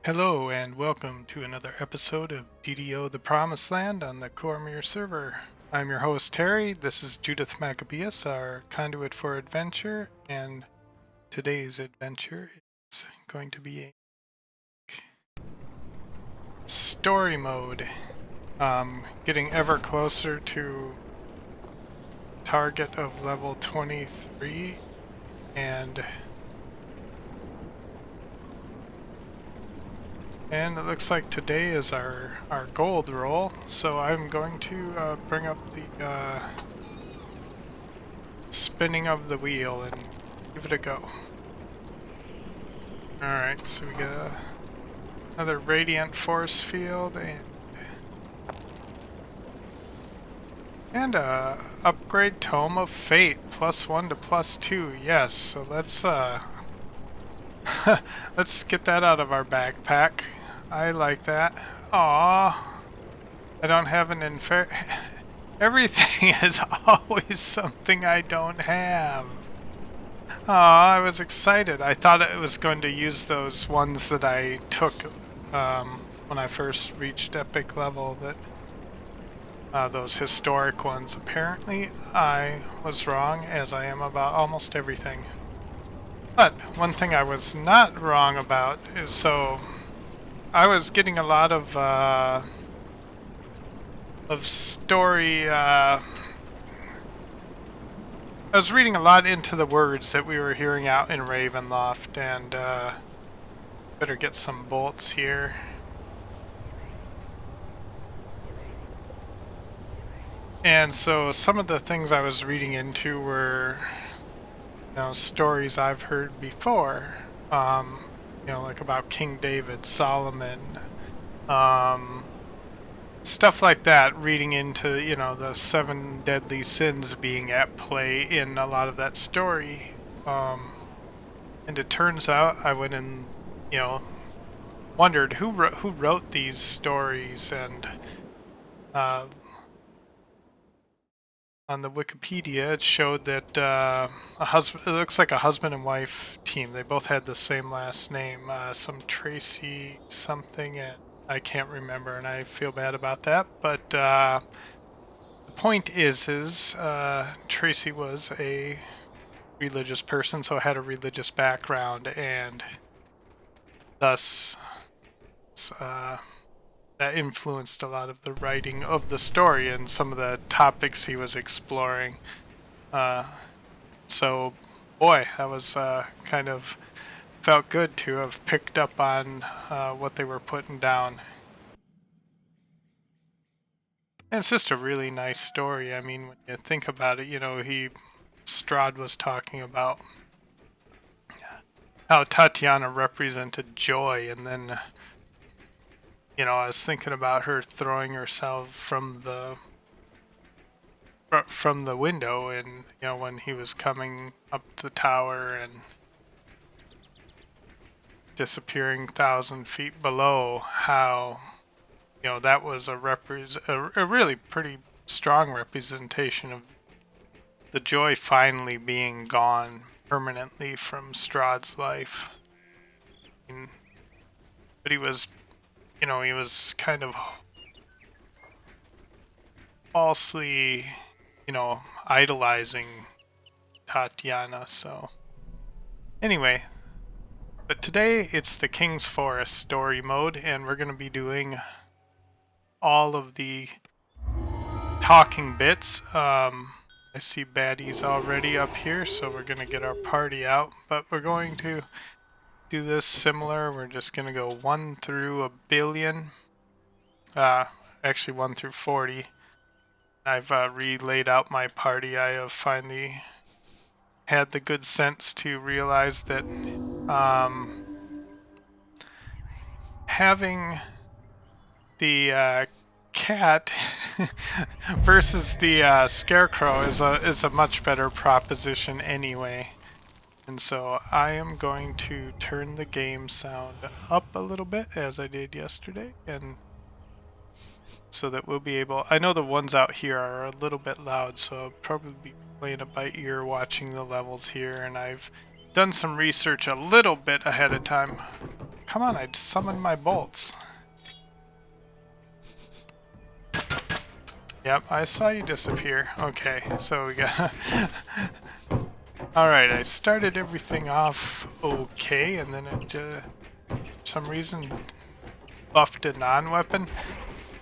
Hello and welcome to another episode of DDO The Promised Land on the Cormyr server. I'm your host Terry, this is Judith Maccabeus, our conduit for adventure, and today's adventure is going to be a story mode. Getting ever closer to target of level 23 and it looks like today is our gold roll, so I'm going to bring up the spinning of the wheel and give it a go. Alright, so we got another radiant force field and upgrade Tome of Fate, +1 to +2, yes, so let's let's get that out of our backpack. I like that. Aww. I don't have an Everything is always something I don't have. Aw, I was excited. I thought it was going to use those ones that I took when I first reached epic level, that those historic ones. Apparently I was wrong, as I am about almost everything. But one thing I was not wrong about is I was getting a lot of story. I was reading a lot into the words that we were hearing out in Ravenloft, and better get some bolts here. And so some of the things I was reading into were, stories I've heard before. Like about King David, Solomon, stuff like that, reading into, the 7 deadly sins being at play in a lot of that story. And it turns out I went and, wondered who wrote these stories, and on the Wikipedia, it showed that it looks like a husband and wife team. They both had the same last name, some Tracy something, and I can't remember, and I feel bad about that. But the point is Tracy was a religious person, so had a religious background, and thus that influenced a lot of the writing of the story and some of the topics he was exploring. So, boy, that was kind of felt good to have picked up on what they were putting down. And it's just a really nice story. I mean, when you think about it, Strahd was talking about how Tatiana represented joy, and then I was thinking about her throwing herself from the window, and when he was coming up the tower and disappearing 1,000 feet below, how that was a really pretty strong representation of the joy finally being gone permanently from Strahd's life. But he was he was kind of falsely, idolizing Tatiana, so anyway. But today it's the King's Forest story mode, and we're going to be doing all of the talking bits. I see baddies already up here, so we're going to get our party out, but we're going to do this similar. We're just going to go 1 through 1 billion. Actually 1 through 40. I've relayed out my party. I have finally had the good sense to realize that having the cat versus the scarecrow is a much better proposition anyway. And so I am going to turn the game sound up a little bit, as I did yesterday, and so that we'll be able... I know the ones out here are a little bit loud, so I'll probably be playing it by ear, watching the levels here, and I've done some research a little bit ahead of time. come on, I summoned my bolts. Yep, I saw you disappear. Okay, so we got... Alright, I started everything off okay, and then it, for some reason, buffed a non-weapon.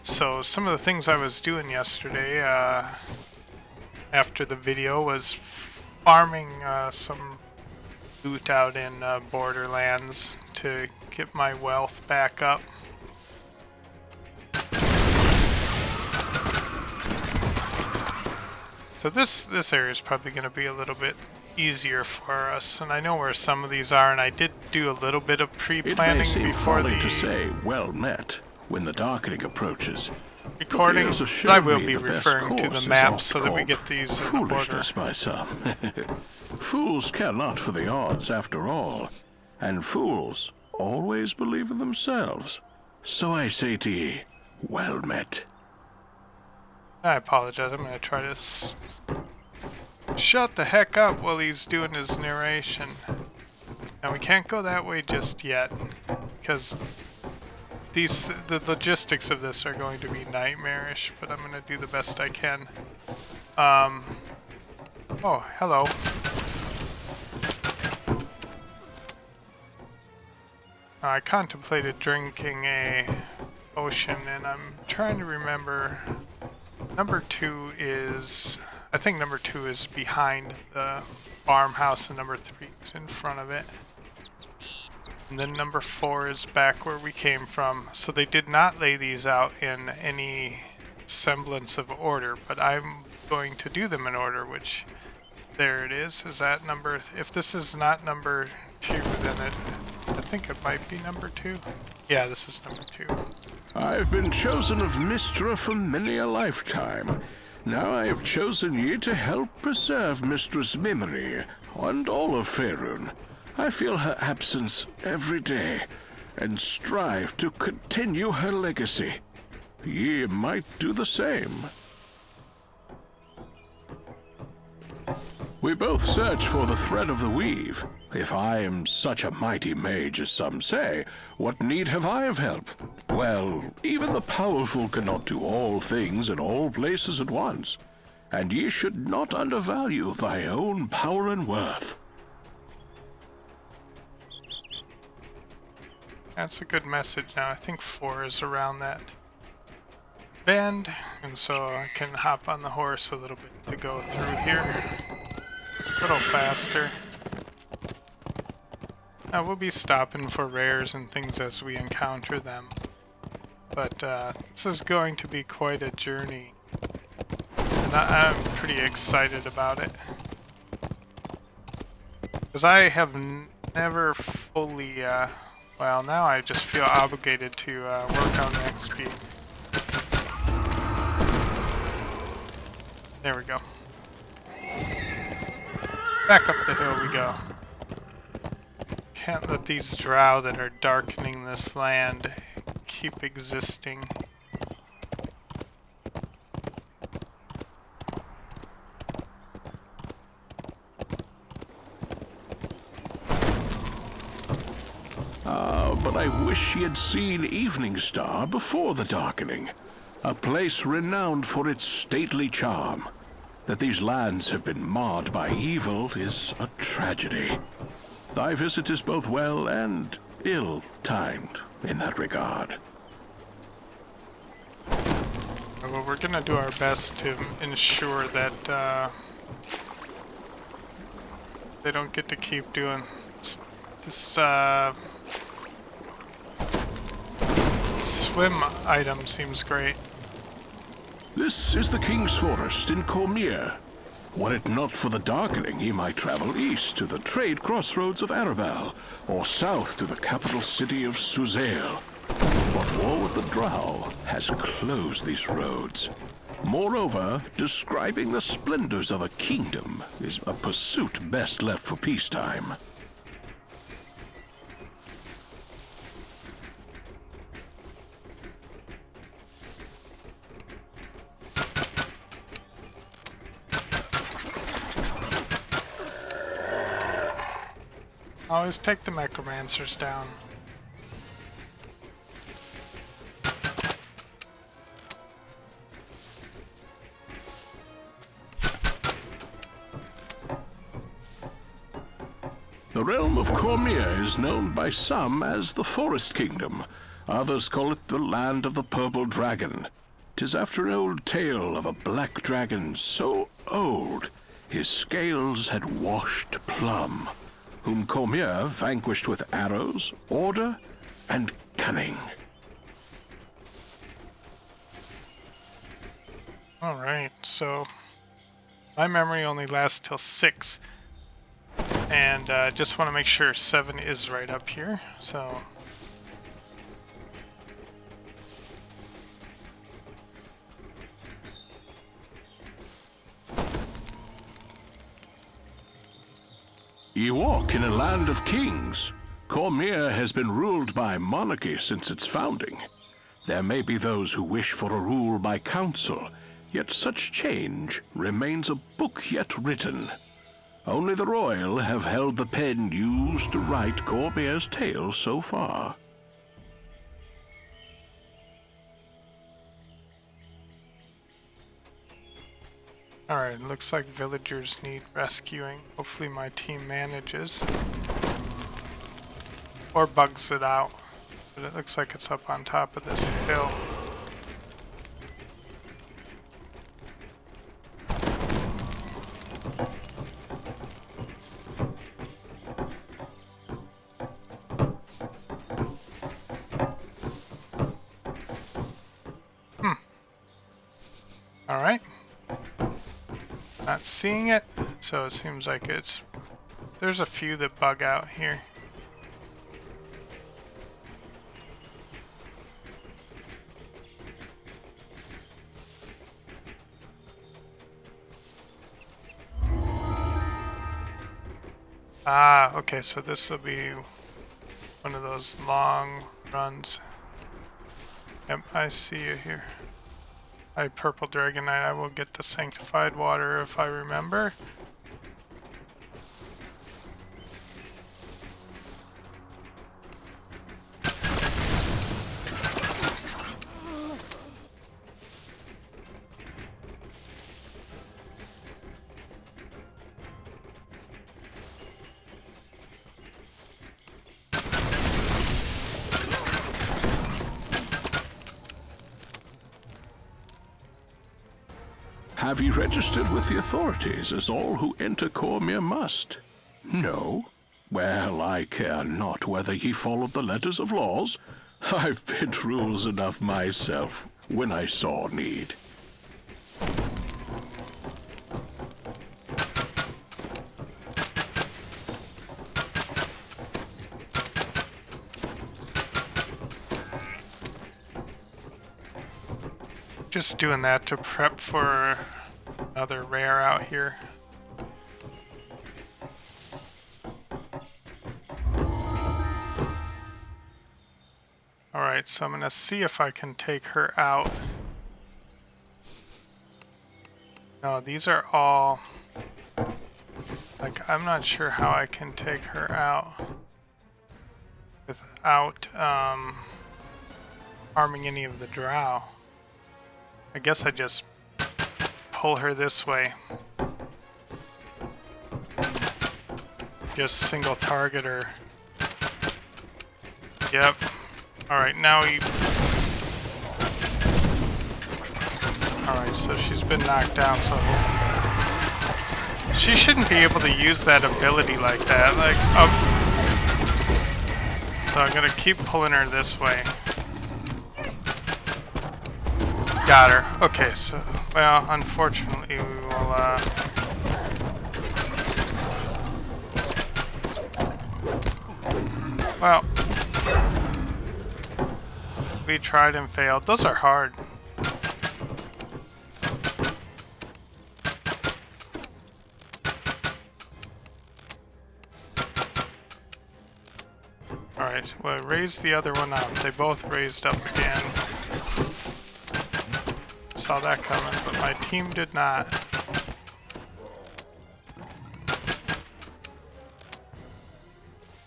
So some of the things I was doing yesterday, after the video, was farming some loot out in Borderlands to get my wealth back up. So this area is probably going to be a little bit easier for us, and I know where some of these are, and I did do a little bit of pre-planning before the... to say well met when the darkening approaches. Recording, but I will be referring to the map so that we get these in the border. Foolishness, my son. Fools care not for the odds after all, and fools always believe in themselves. So I say to ye, well met. I apologize, I'm going to try to shut the heck up while he's doing his narration. Now we can't go that way just yet, because the logistics of this are going to be nightmarish, but I'm going to do the best I can. Oh, hello. I contemplated drinking a potion, and I'm trying to remember... Number 2 is... I think number 2 is behind the farmhouse, and number 3 is in front of it. And then number 4 is back where we came from. So they did not lay these out in any semblance of order, but I'm going to do them in order, which... There it is. Is that number... If this is not number 2, then I think it might be number 2. Yeah, this is number 2. I've been chosen of Mystra for many a lifetime. Now I have chosen ye to help preserve Mistress' memory, and all of Faerun. I feel her absence every day, and strive to continue her legacy. Ye might do the same. We both search for the thread of the weave. If I am such a mighty mage as some say, what need have I of help? Well, even the powerful cannot do all things in all places at once, and ye should not undervalue thy own power and worth. That's a good message now. I think 4 is around that bend, and so I can hop on the horse a little bit to go through here. A little faster. Now we'll be stopping for rares and things as we encounter them. But this is going to be quite a journey. And I'm pretty excited about it. Because I have never fully, well, now I just feel obligated to work on the XP. There we go. Back up the hill we go. Can't let these drow that are darkening this land keep existing. But I wish she had seen Evening Star before the darkening. A place renowned for its stately charm. That these lands have been marred by evil is a tragedy. Thy visit is both well and ill-timed in that regard. Well, we're gonna do our best to ensure that they don't get to keep doing this swim item seems great. This is the King's Forest in Cormyr. Were it not for the darkening, ye might travel east to the trade crossroads of Arabel, or south to the capital city of Suzail. But war with the drow has closed these roads. Moreover, describing the splendors of a kingdom is a pursuit best left for peacetime. Always take the necromancers down. The realm of Cormyr is known by some as the Forest Kingdom. Others call it the Land of the Purple Dragon. 'Tis after an old tale of a black dragon so old his scales had washed plumb, whom Cormyr vanquished with arrows, order, and cunning. Alright, so my memory only lasts till 6. And just want to make sure 7 is right up here, so... Ye walk in a land of kings. Cormyr has been ruled by monarchy since its founding. There may be those who wish for a rule by council, yet such change remains a book yet written. Only the royal have held the pen used to write Cormyr's tale so far. Alright, looks like villagers need rescuing. Hopefully my team manages. Or bugs it out. But it looks like it's up on top of this hill. Alright. Not seeing it, so it seems like it's... There's a few that bug out here. Ah, okay, so this will be one of those long runs. Yep, I see you here. Hi, Purple Dragonite. I will get the sanctified water if I remember. Have ye registered with the authorities, as all who enter Cormyr must? No? Well, I care not whether ye followed the letters of laws. I've bent rules enough myself, when I saw need. Just doing that to prep for another rare out here. Alright, so I'm gonna see if I can take her out. No, these are all... Like, I'm not sure how I can take her out without harming any of the drow. I guess I just pull her this way. Just single target her. Yep. Alright, now we... Alright, so she's been knocked down, so... She shouldn't be able to use that ability like that. Like, so I'm gonna keep pulling her this way. Got her. Okay, so, well, unfortunately, we will, well, we tried and failed. Those are hard. Alright, well, raise the other one up. They both raised up again. Saw that coming, but my team did not.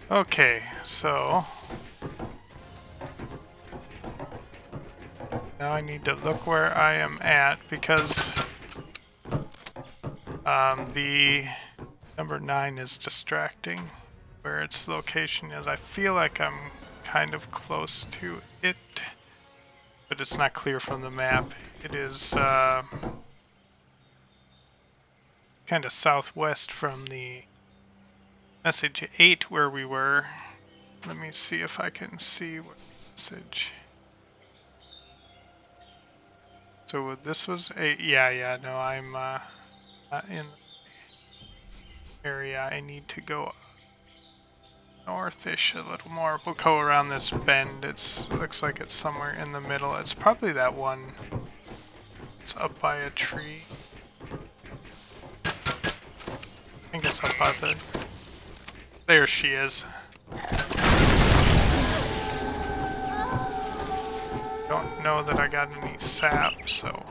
Okay, so now I need to look where I am at because the number 9 is distracting. where its location is. I feel like I'm kind of close to it, but it's not clear from the map. It is kind of southwest from the message 8 where we were. Let me see if I can see what message. So this was 8. Yeah, no, I'm not in the area. I need to go northish a little more. We'll go around this bend. It looks like it's somewhere in the middle. It's probably that one. It's up by a tree. I think it's up by the... There she is. Don't know that I got any sap, so...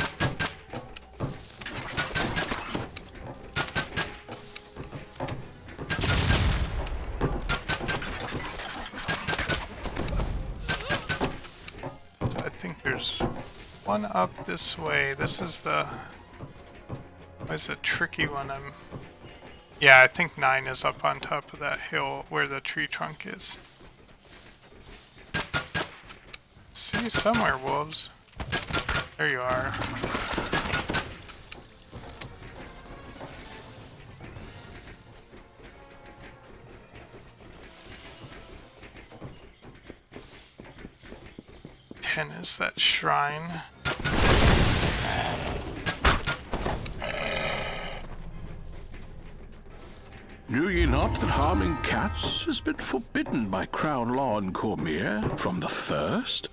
I think there's one up this way. This is the... Where's the tricky one? Yeah, I think 9 is up on top of that hill where the tree trunk is. See you somewhere, wolves. There you are. Ten is that shrine. Knew ye not that harming cats has been forbidden by Crown law in Cormyr from the first?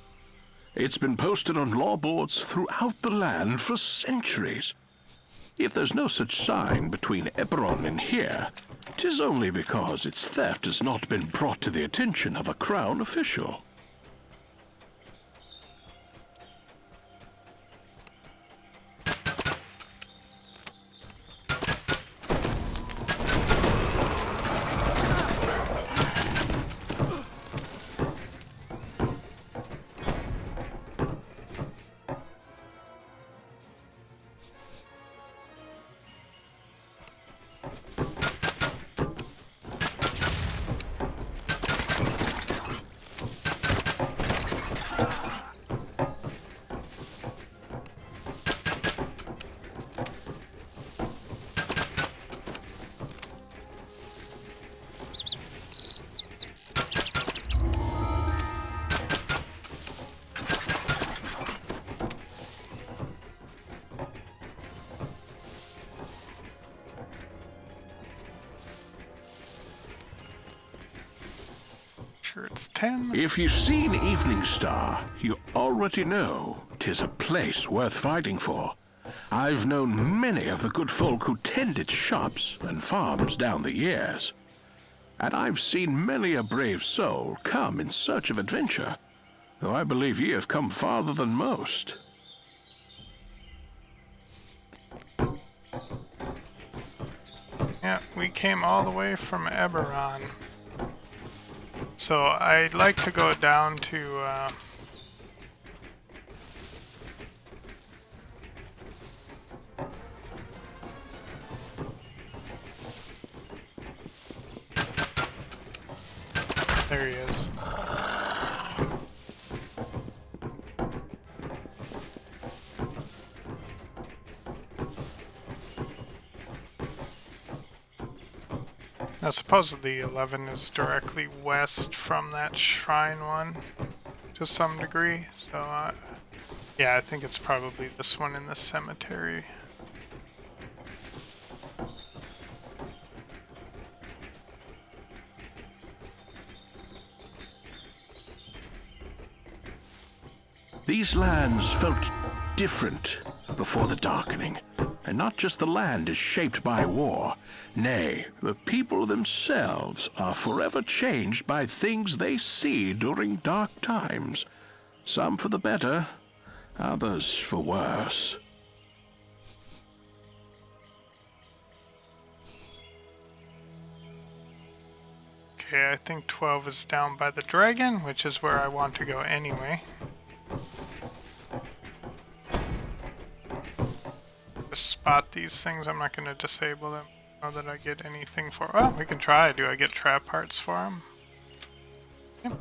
It's been posted on law boards throughout the land for centuries. If there's no such sign between Eberron and here, 'tis only because its theft has not been brought to the attention of a Crown official. Sure, it's 10. If you've seen Evening Star, you already know 'tis a place worth fighting for. I've known many of the good folk who tend its shops and farms down the years. And I've seen many a brave soul come in search of adventure, though I believe ye have come farther than most. Yeah, we came all the way from Eberron. So I'd like to go down to there he is. Now supposedly 11 is directly west from that shrine one to some degree, so yeah, I think it's probably this one in the cemetery. These lands felt different before the Darkening. And not just the land is shaped by war. Nay, the people themselves are forever changed by things they see during dark times. Some for the better, others for worse. Okay, I think 12 is down by the dragon, which is where I want to go anyway. Just spot these things, I'm not going to disable them. Not that I get anything for. Oh, we can try. Do I get trap parts for him? Yep.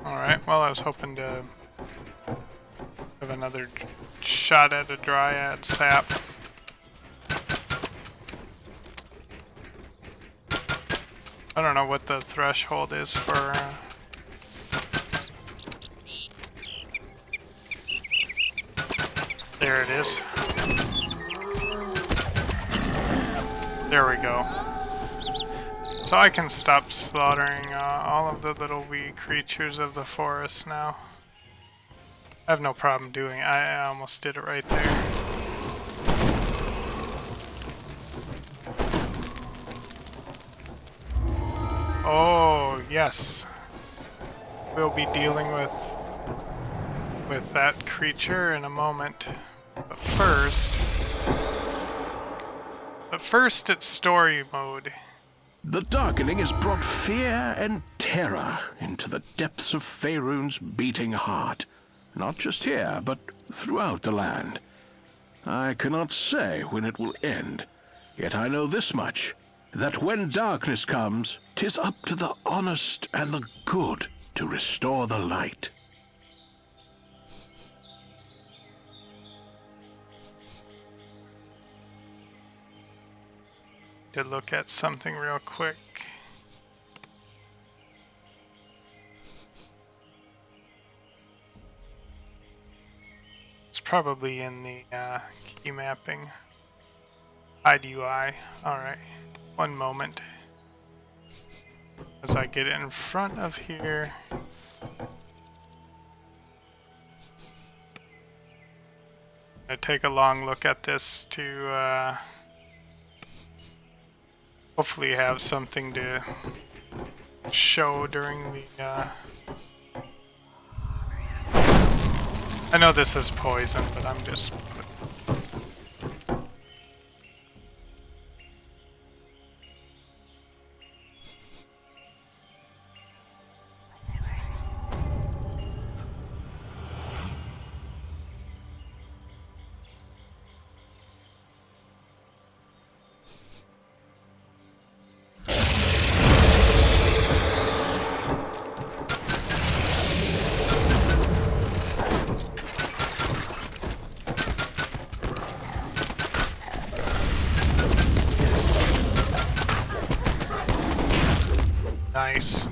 Alright, well, I was hoping to have another shot at a dryad sap. I don't know what the threshold is for... There it is. There we go. So I can stop slaughtering all of the little wee creatures of the forest now. I have no problem doing it. I almost did it right there. Oh, yes. We'll be dealing with that creature in a moment. But first it's story mode. The Darkening has brought fear and terror into the depths of Faerun's beating heart. Not just here, but throughout the land. I cannot say when it will end, yet I know this much, that when darkness comes, 'tis up to the honest and the good to restore the light. To look at something real quick. It's probably in the key mapping. Hide UI. Alright. One moment. As I get in front of here. I take a long look at this to hopefully have something to show during the I know this is poison, but I'm just nice.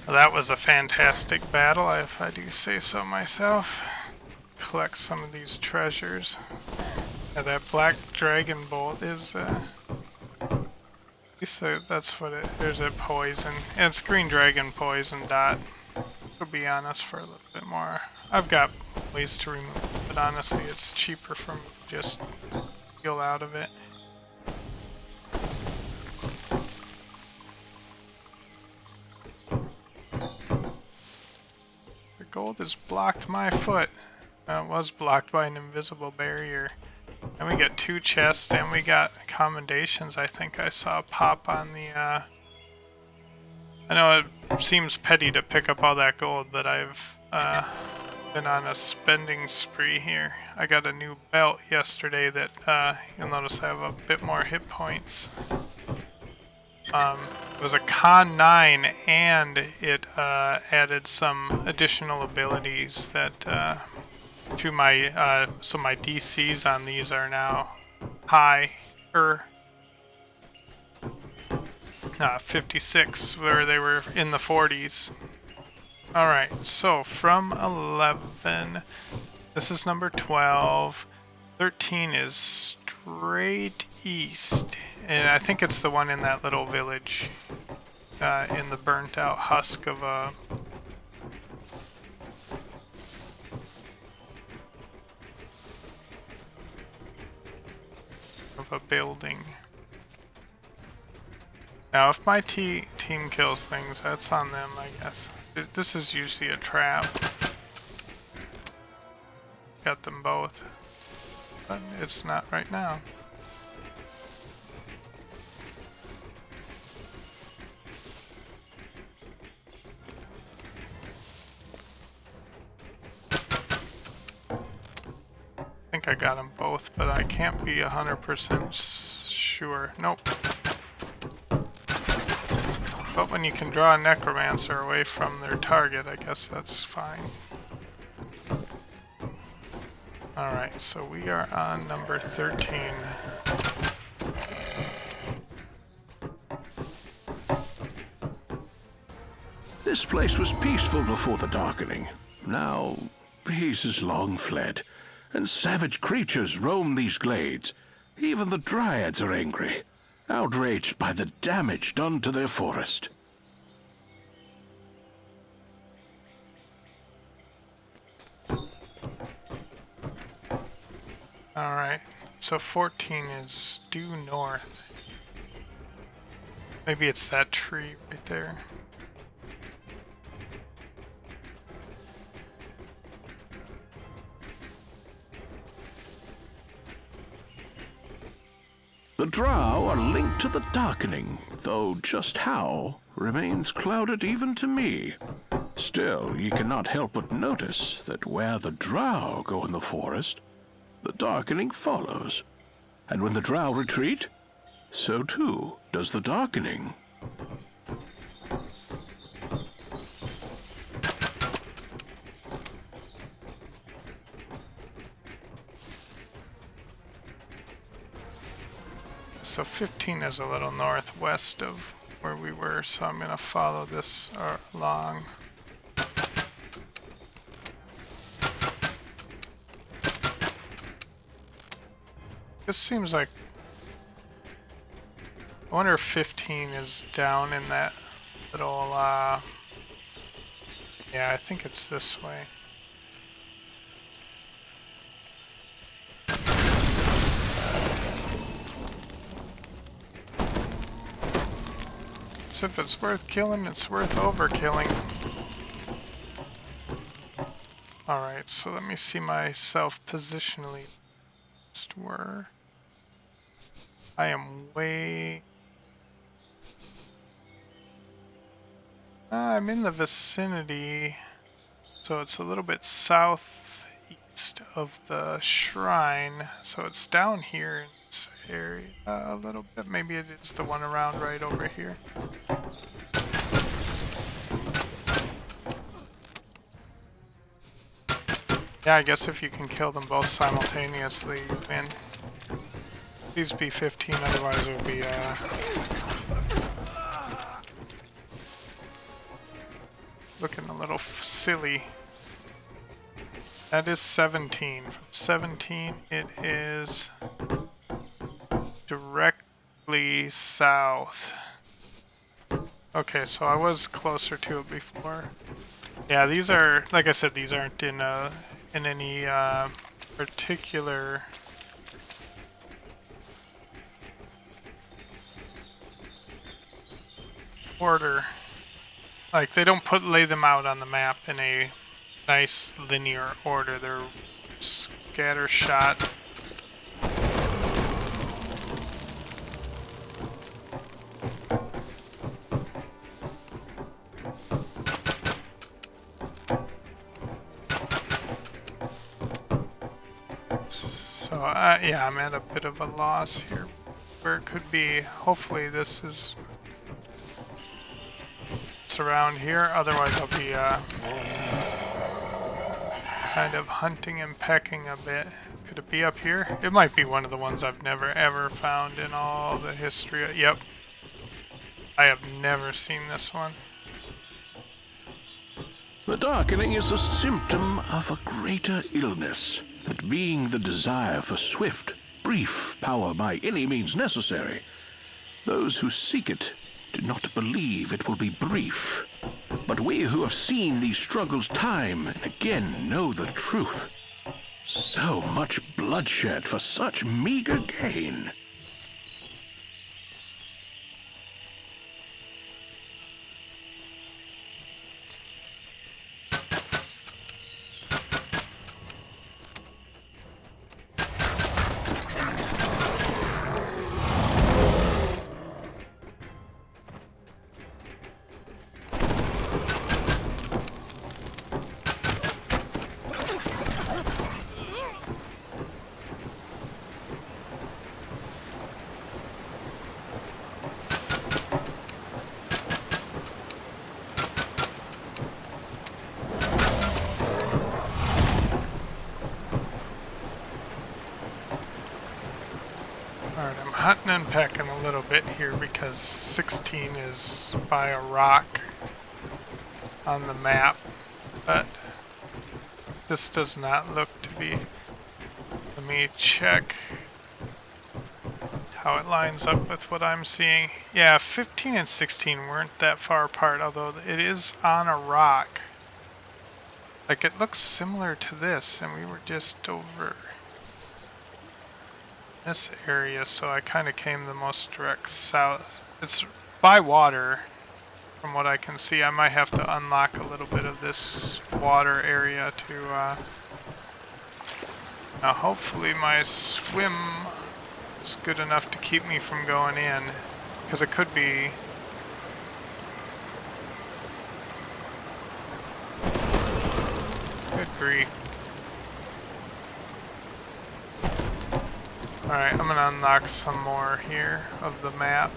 Well, that was a fantastic battle, if I do say so myself. Collect some of these treasures. Yeah, that black dragon bolt is so that's what it. There's a poison. And it's green dragon poison dot. To be honest, for a little bit more. I've got ways to remove it, but honestly, it's cheaper for me to just heal out of it. The gold has blocked my foot. It was blocked by an invisible barrier. And we got 2 chests, and we got commendations. I think I saw pop on the, I know it seems petty to pick up all that gold, but I've, been on a spending spree here. I got a new belt yesterday that, you'll notice I have a bit more hit points. It was a Con 9, and it, added some additional abilities that, to my so my DCs on these are now higher 56 where they were in the 40s. Alright, so from 11 this is number 12, 13 is straight east, and I think it's the one in that little village in the burnt out husk of a of a building. Now, if my team kills things, that's on them, I guess. This is usually a trap. Got them both. But it's not right now. I think I got them both, but I can't be 100% sure. Nope. But when you can draw a necromancer away from their target, I guess that's fine. Alright, so we are on number 13. This place was peaceful before the Darkening. Now, peace is long fled, and savage creatures roam these glades. Even the Dryads are angry, outraged by the damage done to their forest. Alright, so 14 is due north. Maybe it's that tree right there. The Drow are linked to the Darkening, though just how remains clouded even to me. Still, ye cannot help but notice that where the Drow go in the forest, the Darkening follows. And when the Drow retreat, so too does the Darkening. So 15 is a little northwest of where we were, so I'm going to follow this along. This seems like... I wonder if 15 is down in that little, yeah, I think it's this way. So if it's worth killing, it's worth overkilling. Alright, so let me see myself positionally. Where I am way... I'm in the vicinity, so it's a little bit southeast of the shrine, so it's down here in this area a little bit. Maybe it is the one around right over here. Yeah, I guess if you can kill them both simultaneously, you win. Please be 15, otherwise it would be, looking a little silly. That is 17. From 17, it is directly south. Okay, so I was closer to it before. Yeah, these are, like I said, these aren't in any particular order. Like, they don't lay them out on the map in a nice linear order. They're scattershot. So, yeah, I'm at a bit of a loss here where it could be. Hopefully this is... around here, otherwise I'll be kind of hunting and pecking a bit. Could it be up here? It might be one of the ones I've never ever found in all the history. Yep. I have never seen this one. The Darkening is a symptom of a greater illness, that being the desire for swift, brief power by any means necessary. Those who seek it do not believe it will be brief. But we who have seen these struggles time and again know the truth. So much bloodshed for such meager gain. hunting and pecking a little bit here because 16 is by a rock on the map, but this does not look to be. Let me check how it lines up with what I'm seeing. Yeah, 15 and 16 weren't that far apart, although it is on a rock. Like, it looks similar to this, and we were just over this area, so I kind of came the most direct south. It's by water, from what I can see. I might have to unlock a little bit of this water area to, now hopefully my swim is good enough to keep me from going in, because it could be... Good grief. Alright, I'm gonna unlock some more here of the map.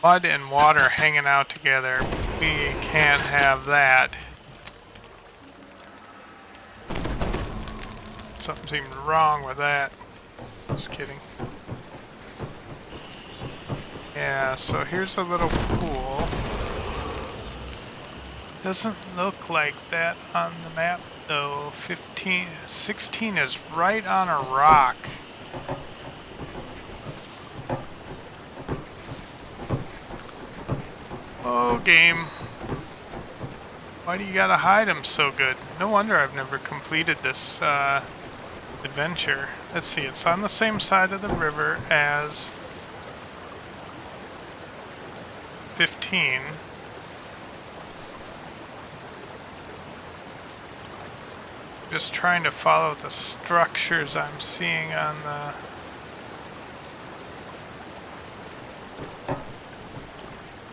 Mud and water hanging out together. We can't have that. Something seems wrong with that. Just kidding. Yeah, so here's a little pool. Doesn't look like that on the map though. 16 is right on a rock. Oh, game. Why do you gotta hide him so good? No wonder I've never completed this adventure. Let's see, it's on the same side of the river as 15. Just trying to follow the structures I'm seeing on the...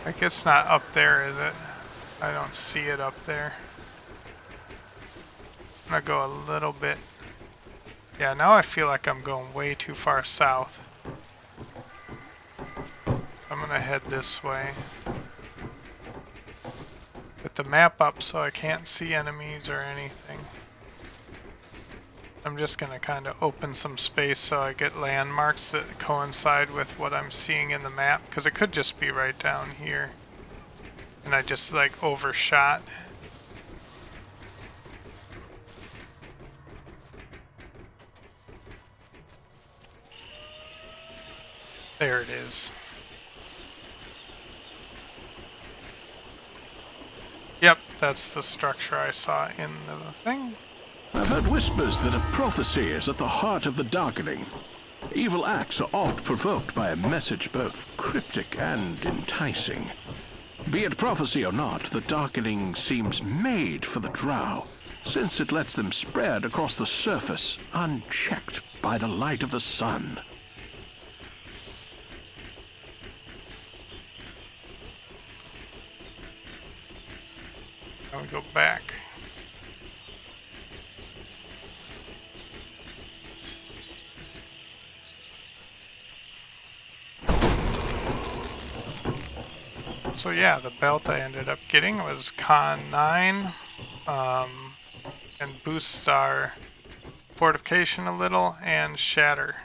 Like, it's not up there, is it? I don't see it up there. I'm gonna go a little bit... Yeah, now I feel like I'm going way too far south. I'm gonna head this way. Put the map up so I can't see enemies or anything. I'm just gonna kind of open some space so I get landmarks that coincide with what I'm seeing in the map, because it could just be right down here. And I just like overshot. There it is. Yep, that's the structure I saw in the thing. I've heard whispers that a prophecy is at the heart of the Darkening. Evil acts are oft provoked by a message both cryptic and enticing. Be it prophecy or not, the Darkening seems made for the Drow, since it lets them spread across the surface unchecked by the light of the sun. Now we go back. So yeah, the belt I ended up getting was Con 9, and boosts our fortification a little and shatter.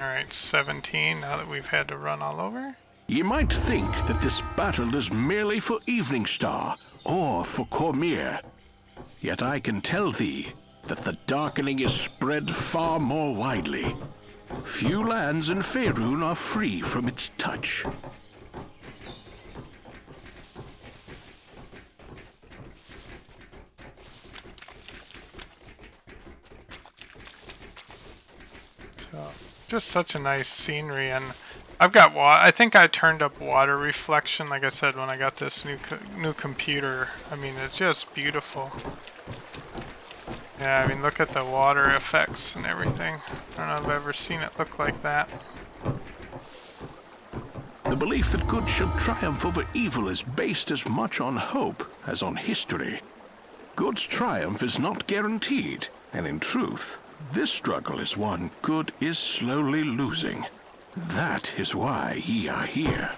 Alright, 17 now that we've had to run all over. Ye might think that this battle is merely for Evening Star or for Cormyr. Yet I can tell thee that the Darkening is spread far more widely. Few lands in Faerun are free from its touch. So, just such a nice scenery, and I've got I think I turned up water reflection, like I said, when I got this new computer. I mean, it's just beautiful. Yeah, I mean, look at the water effects and everything. I don't know if I've ever seen it look like that. The belief that good should triumph over evil is based as much on hope as on history. Good's triumph is not guaranteed, and in truth, This struggle is one good is slowly losing. That is why ye are here.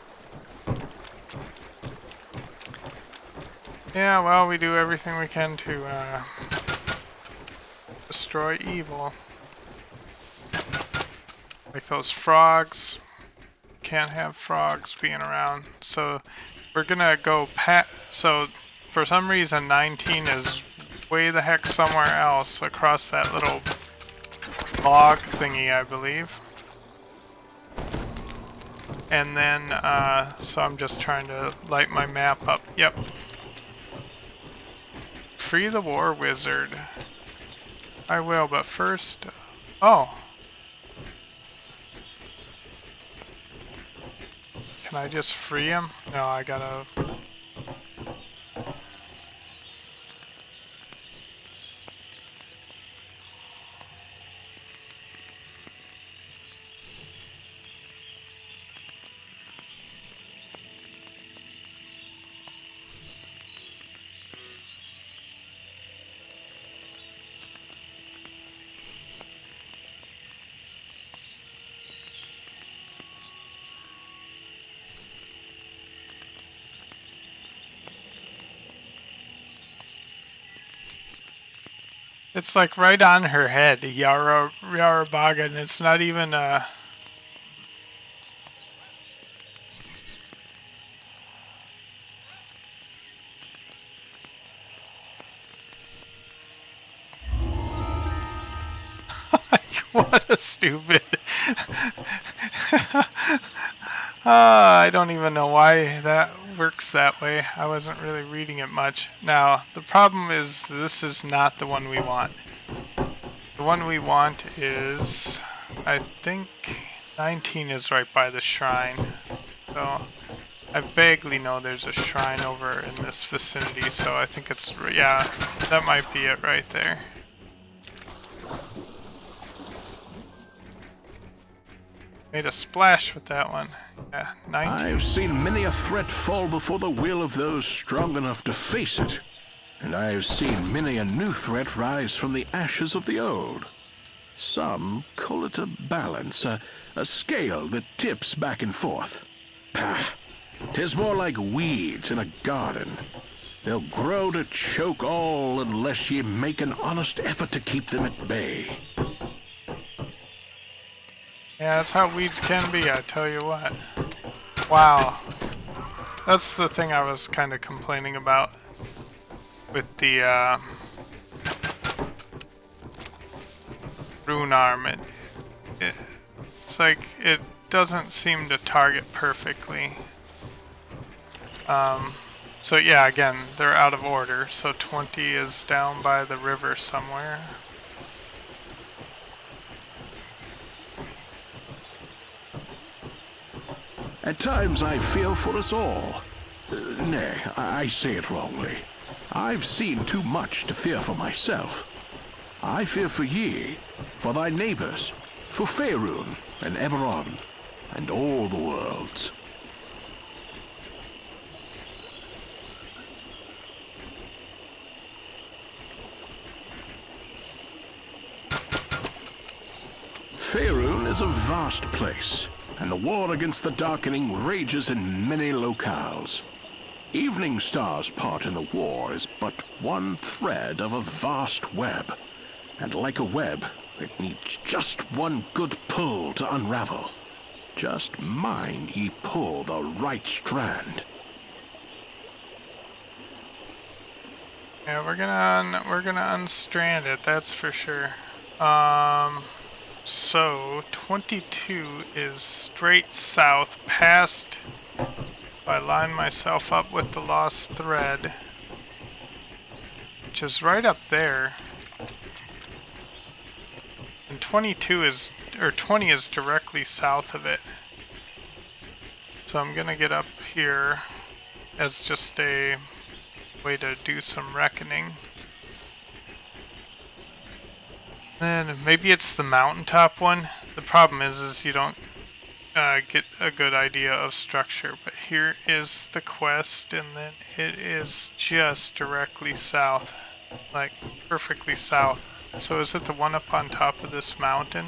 Yeah, well, we do everything we can to destroy evil. Like those frogs. Can't have frogs being around. So we're gonna go so for some reason 19 is way the heck somewhere else across that little log thingy, I believe. And then, so I'm just trying to light my map up. Yep. Free the war wizard. I will, but first... Oh. Can I just free him? No, I gotta... It's like right on her head, Yarabaga, and it's not even what a stupid... I don't even know why that works that way. I wasn't really reading it much. Now, the problem is this is not the one we want. The one we want is... I think 19 is right by the shrine. So, I vaguely know there's a shrine over in this vicinity, so I think it's... yeah, that might be it right there. Made a splash with that one. Yeah, 19. I've seen many a threat fall before the will of those strong enough to face it. And I've seen many a new threat rise from the ashes of the old. Some call it a balance, a scale that tips back and forth. Pah! 'Tis more like weeds in a garden. They'll grow to choke all unless ye make an honest effort to keep them at bay. Yeah, that's how weeds can be, I tell you what. Wow. That's the thing I was kind of complaining about with the rune arm. It's like it doesn't seem to target perfectly. So yeah, again, they're out of order. So 20 is down by the river somewhere. At times I fear for us all. Nay, I say it wrongly. I've seen too much to fear for myself. I fear for ye, for thy neighbors, for Faerun and Eberron, and all the worlds. Faerun is a vast place, and the war against the Darkening rages in many locales. Evening Star's part in the war is but one thread of a vast web, and like a web, it needs just one good pull to unravel. Just mind ye pull the right strand. Yeah, we're gonna unstrand it, that's for sure. So 22 is straight south past. If I line myself up with the lost thread, which is right up there, and 22 is, or 20 is directly south of it. So I'm gonna get up here as just a way to do some reckoning. Then maybe it's the mountaintop one. The problem is you don't get a good idea of structure. But here is the quest, and then it is just directly south, like perfectly south. So is it the one up on top of this mountain?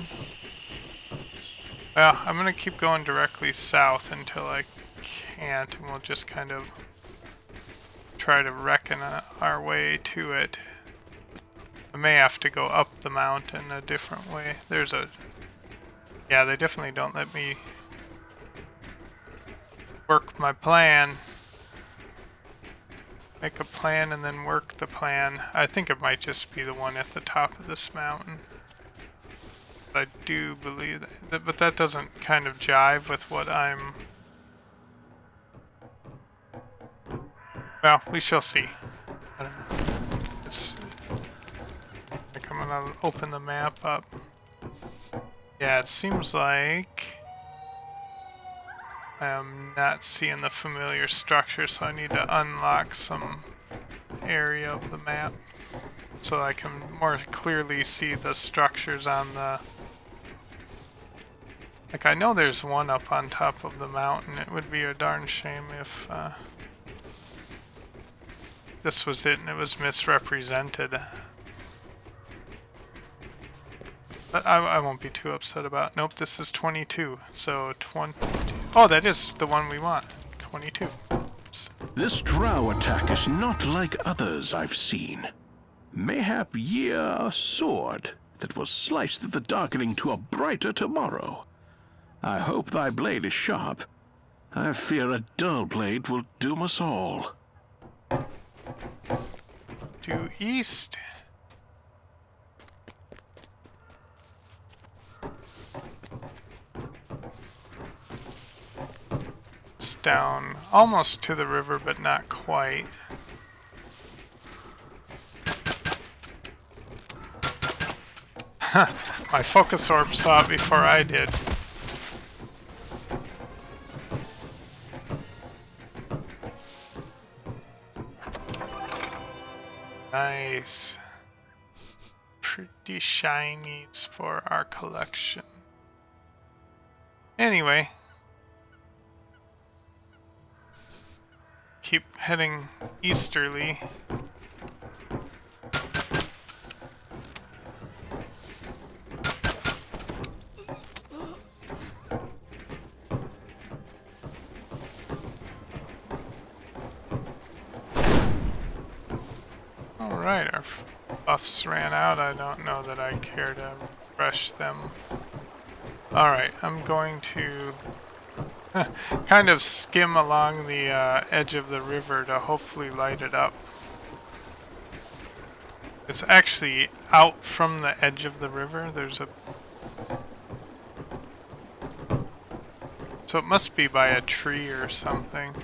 Well, I'm gonna keep going directly south until I can't, and we'll just kind of try to reckon our way to it. I may have to go up the mountain a different way. There's a... Yeah, they definitely don't let me work my plan. Make a plan and then work the plan. I think it might just be the one at the top of this mountain. I do believe that, but that doesn't kind of jive with what I'm... Well, we shall see. I don't know. It's... Like I'm gonna open the map up. Yeah, it seems like I am not seeing the familiar structure, so I need to unlock some area of the map so I can more clearly see the structures on the... Like, I know there's one up on top of the mountain. It would be a darn shame if this was it and it was misrepresented. But I won't be too upset about it. Nope, this is 22. So 20... Oh, that is the one we want. 22. Oops. This drow attack is not like others I've seen. Mayhap ye a sword that will slice through the darkening to a brighter tomorrow. I hope thy blade is sharp. I fear a dull blade will doom us all. Due east. It's down almost to the river, but not quite. My focus orb saw it before I did. Nice. Pretty shinies for our collection. Anyway. Keep heading easterly. Alright, our buffs ran out. I don't know that I care to refresh them. Alright, I'm going to kind of skim along the edge of the river to hopefully light it up. It's actually out from the edge of the river. There's a... So it must be by a tree or something,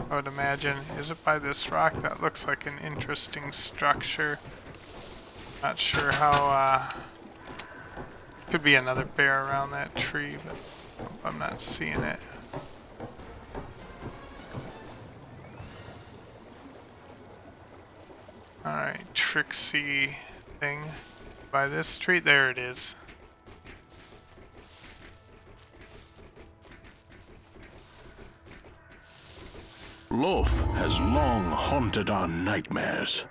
I would imagine. Is it by this rock? That looks like an interesting structure. Not sure how... Could be another bear around that tree, but I'm not seeing it. Alright, Trixie thing. By this tree? There it is. Loth has long haunted our nightmares.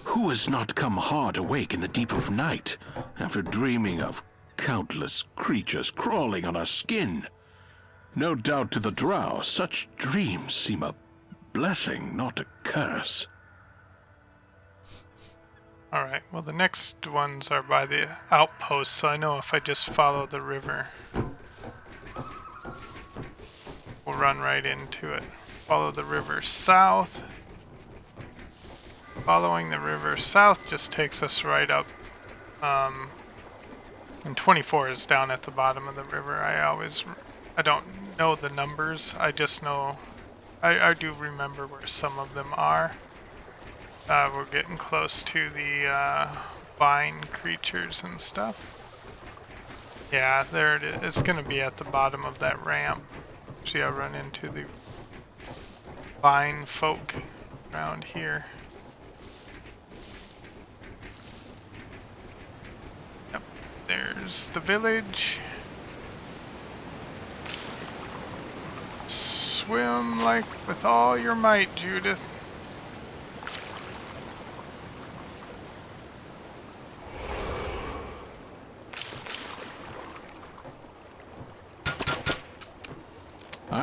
Who has not come hard awake in the deep of night after dreaming of countless creatures crawling on our skin? No doubt to the drow, such dreams seem a blessing, not a curse. Alright, well the next ones are by the outpost, so I know if I just follow the river, we'll run right into it. Follow the river south. Following the river south just takes us right up. And 24 is down at the bottom of the river. I don't know the numbers, I just know, I do remember where some of them are. We're getting close to the vine creatures and stuff. Yeah, there it is. It's gonna be at the bottom of that ramp. See, I run into the vine folk around here. Yep, there's the village. Swim like with all your might, Judith.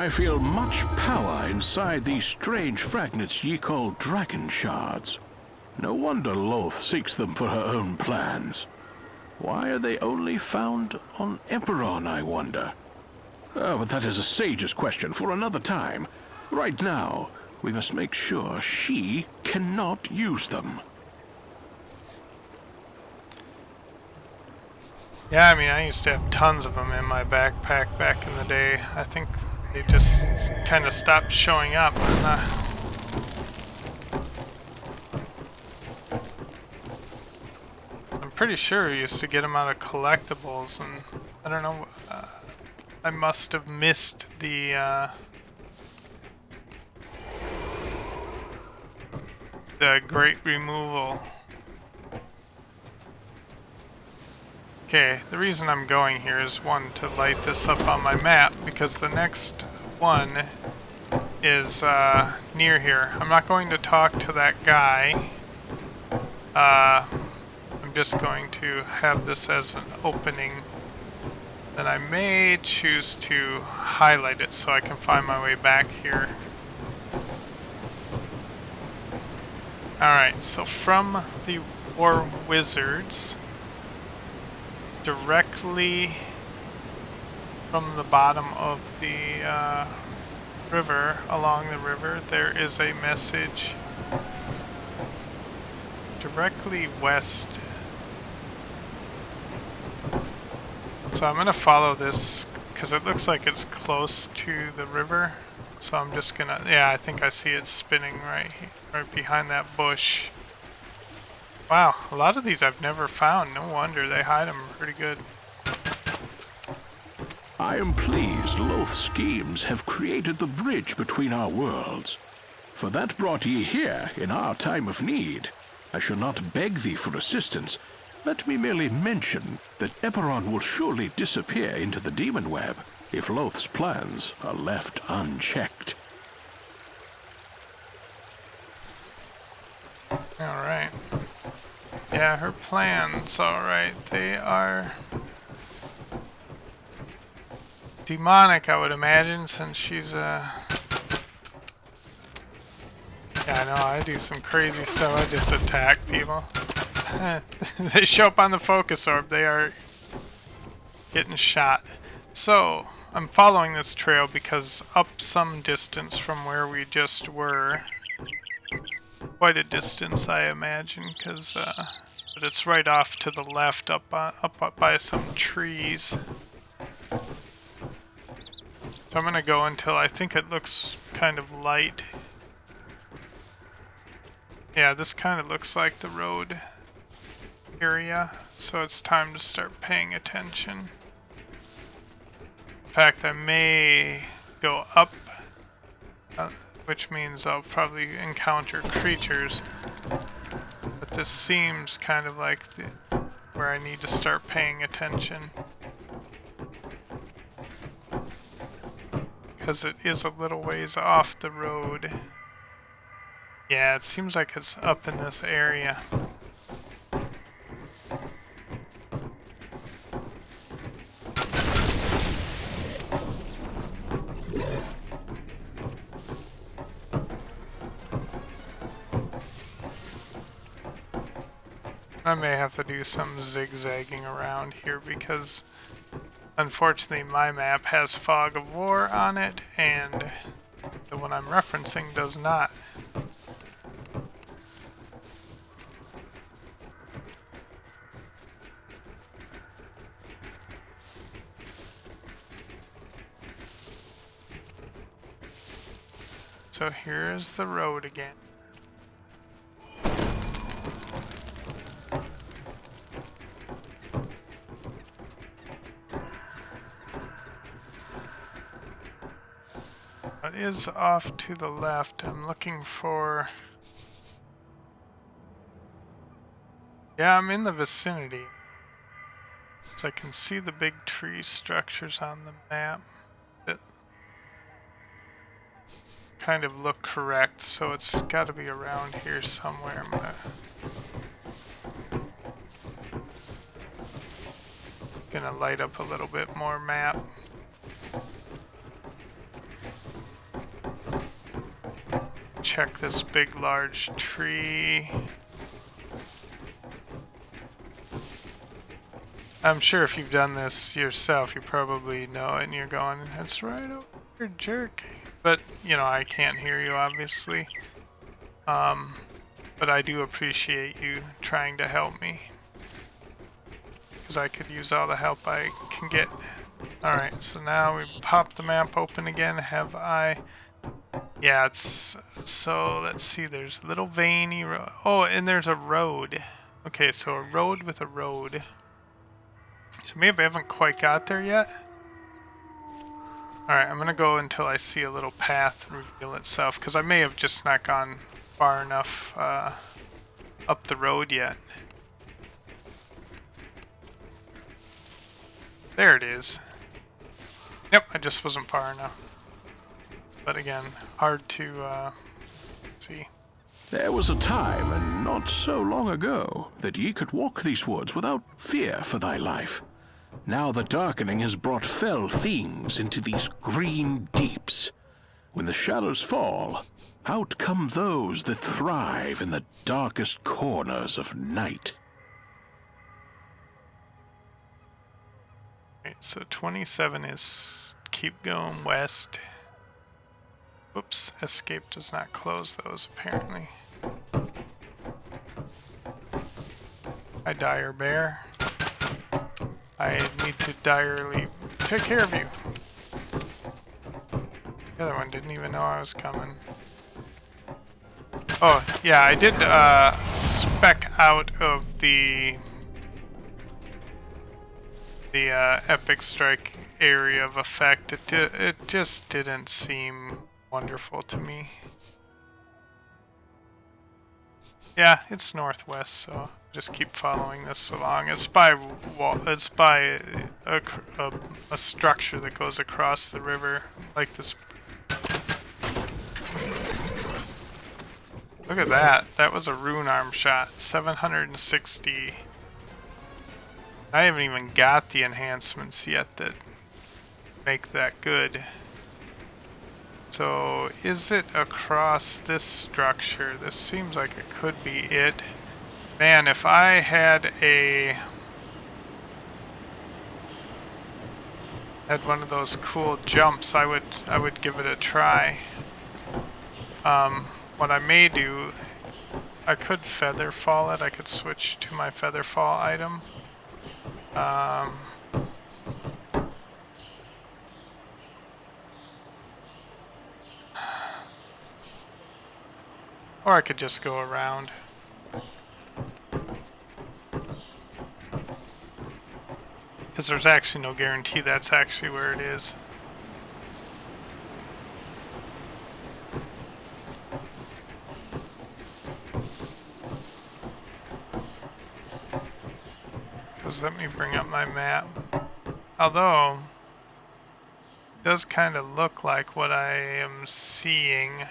I feel much power inside these strange fragments ye call dragon shards. No wonder Loth seeks them for her own plans. Why are they only found on Eberron, I wonder? Oh, but that is a sage's question for another time. Right now, we must make sure she cannot use them. Yeah, I mean, I used to have tons of them in my backpack back in the day. I think they just kind of stopped showing up. I'm pretty sure we used to get them out of collectibles, and I don't know. I must have missed the great removal. Okay, the reason I'm going here is one, to light this up on my map, because the next one is near here. I'm not going to talk to that guy. I'm just going to have this as an opening. Then I may choose to highlight it so I can find my way back here. Alright, so from the War Wizards, directly from the bottom of the river, along the river, there is a message directly west. So I'm going to follow this because it looks like it's close to the river. So I'm just going to, yeah, I think I see it spinning right behind that bush. Wow, a lot of these I've never found. No wonder, they hide them pretty good. I am pleased Loth's schemes have created the bridge between our worlds. For that brought ye here in our time of need. I shall not beg thee for assistance. Let me merely mention that Eberron will surely disappear into the demon web if Loth's plans are left unchecked. Alright. Yeah, her plans, alright. They are demonic, I would imagine, since she's a... Yeah, I know, I do some crazy stuff. I just attack people. They show up on the focus orb. They are getting shot. So, I'm following this trail because up some distance from where we just were, quite a distance I imagine, because but it's right off to the left, up by some trees. So I'm gonna go until I think it looks kind of light. Yeah, this kind of looks like the road area, so it's time to start paying attention. In fact, I may go up, which means I'll probably encounter creatures, but this seems kind of like where I need to start paying attention, because it is a little ways off the road. Yeah, it seems like it's up in this area. I may have to do some zigzagging around here because unfortunately my map has Fog of War on it and the one I'm referencing does not. So here's the road again. It is off to the left. I'm looking for... Yeah, I'm in the vicinity. So I can see the big tree structures on the map that kind of look correct, so it's got to be around here somewhere. I'm gonna light up a little bit more map. check this big, large tree. I'm sure if you've done this yourself, you probably know it and you're going, that's right over here, jerk. But, you know, I can't hear you, obviously. But I do appreciate you trying to help me. Because I could use all the help I can get. Alright, so now we pop the map open again. Have I... Yeah, it's... So, let's see, there's a little veiny road. Oh, and there's a road. Okay, so a road with a road. So maybe I haven't quite got there yet. Alright, I'm gonna go until I see a little path reveal itself, because I may have just not gone far enough up the road yet. There it is. Yep, I just wasn't far enough. But again, hard to see. There was a time, and not so long ago, that ye could walk these woods without fear for thy life. Now the Darkening has brought fell things into these green deeps. When the shadows fall, out come those that thrive in the darkest corners of night. Right, so 27 is keep going west. Whoops, escape does not close those, apparently. Hi, dire bear. I need to direly take care of you. The other one didn't even know I was coming. Oh, yeah, I did spec out of the Epic Strike area of effect. It just didn't seem wonderful to me. Yeah, it's northwest, so just keep following this along. It's by a structure that goes across the river, like this. Look at that. That was a rune arm shot. 760. I haven't even got the enhancements yet that make that good. So, is it across this structure? This seems like it could be it. Man, if I had one of those cool jumps, I would give it a try. What I may do, I could feather fall it. I could switch to my feather fall item. Or I could just go around. Because there's actually no guarantee that's actually where it is. Because let me bring up my map. Although, it does kind of look like what I am seeing.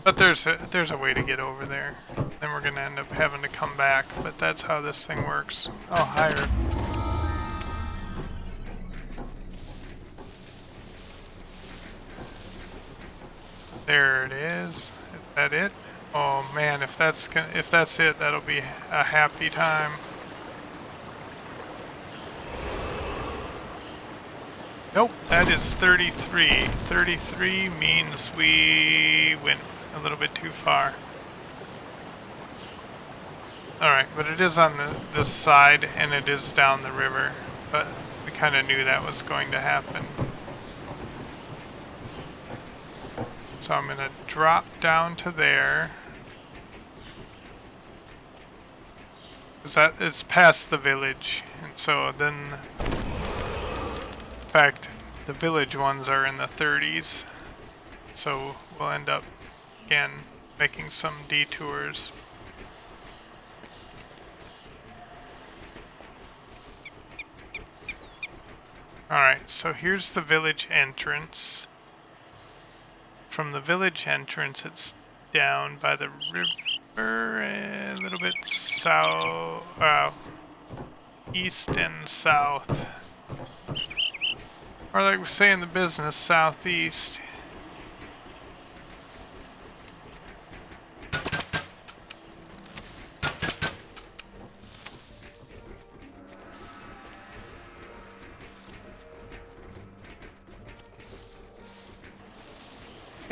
But there's a way to get over there. Then we're gonna end up having to come back, but that's how this thing works. Oh, higher. There it is. Is that it? Oh man, if that's it, that'll be a happy time. Nope, that is 33. 33 means we went a little bit too far. Alright, but it is on this side, and it is down the river. But we kind of knew that was going to happen. So I'm going to drop down to there. Because it's past the village. And so then... In fact, the village ones are in the 30s. So we'll end up, again, making some detours. Alright, so here's the village entrance. From the village entrance, it's down by the river, a little bit south, east and south. Or like we say in the business, southeast.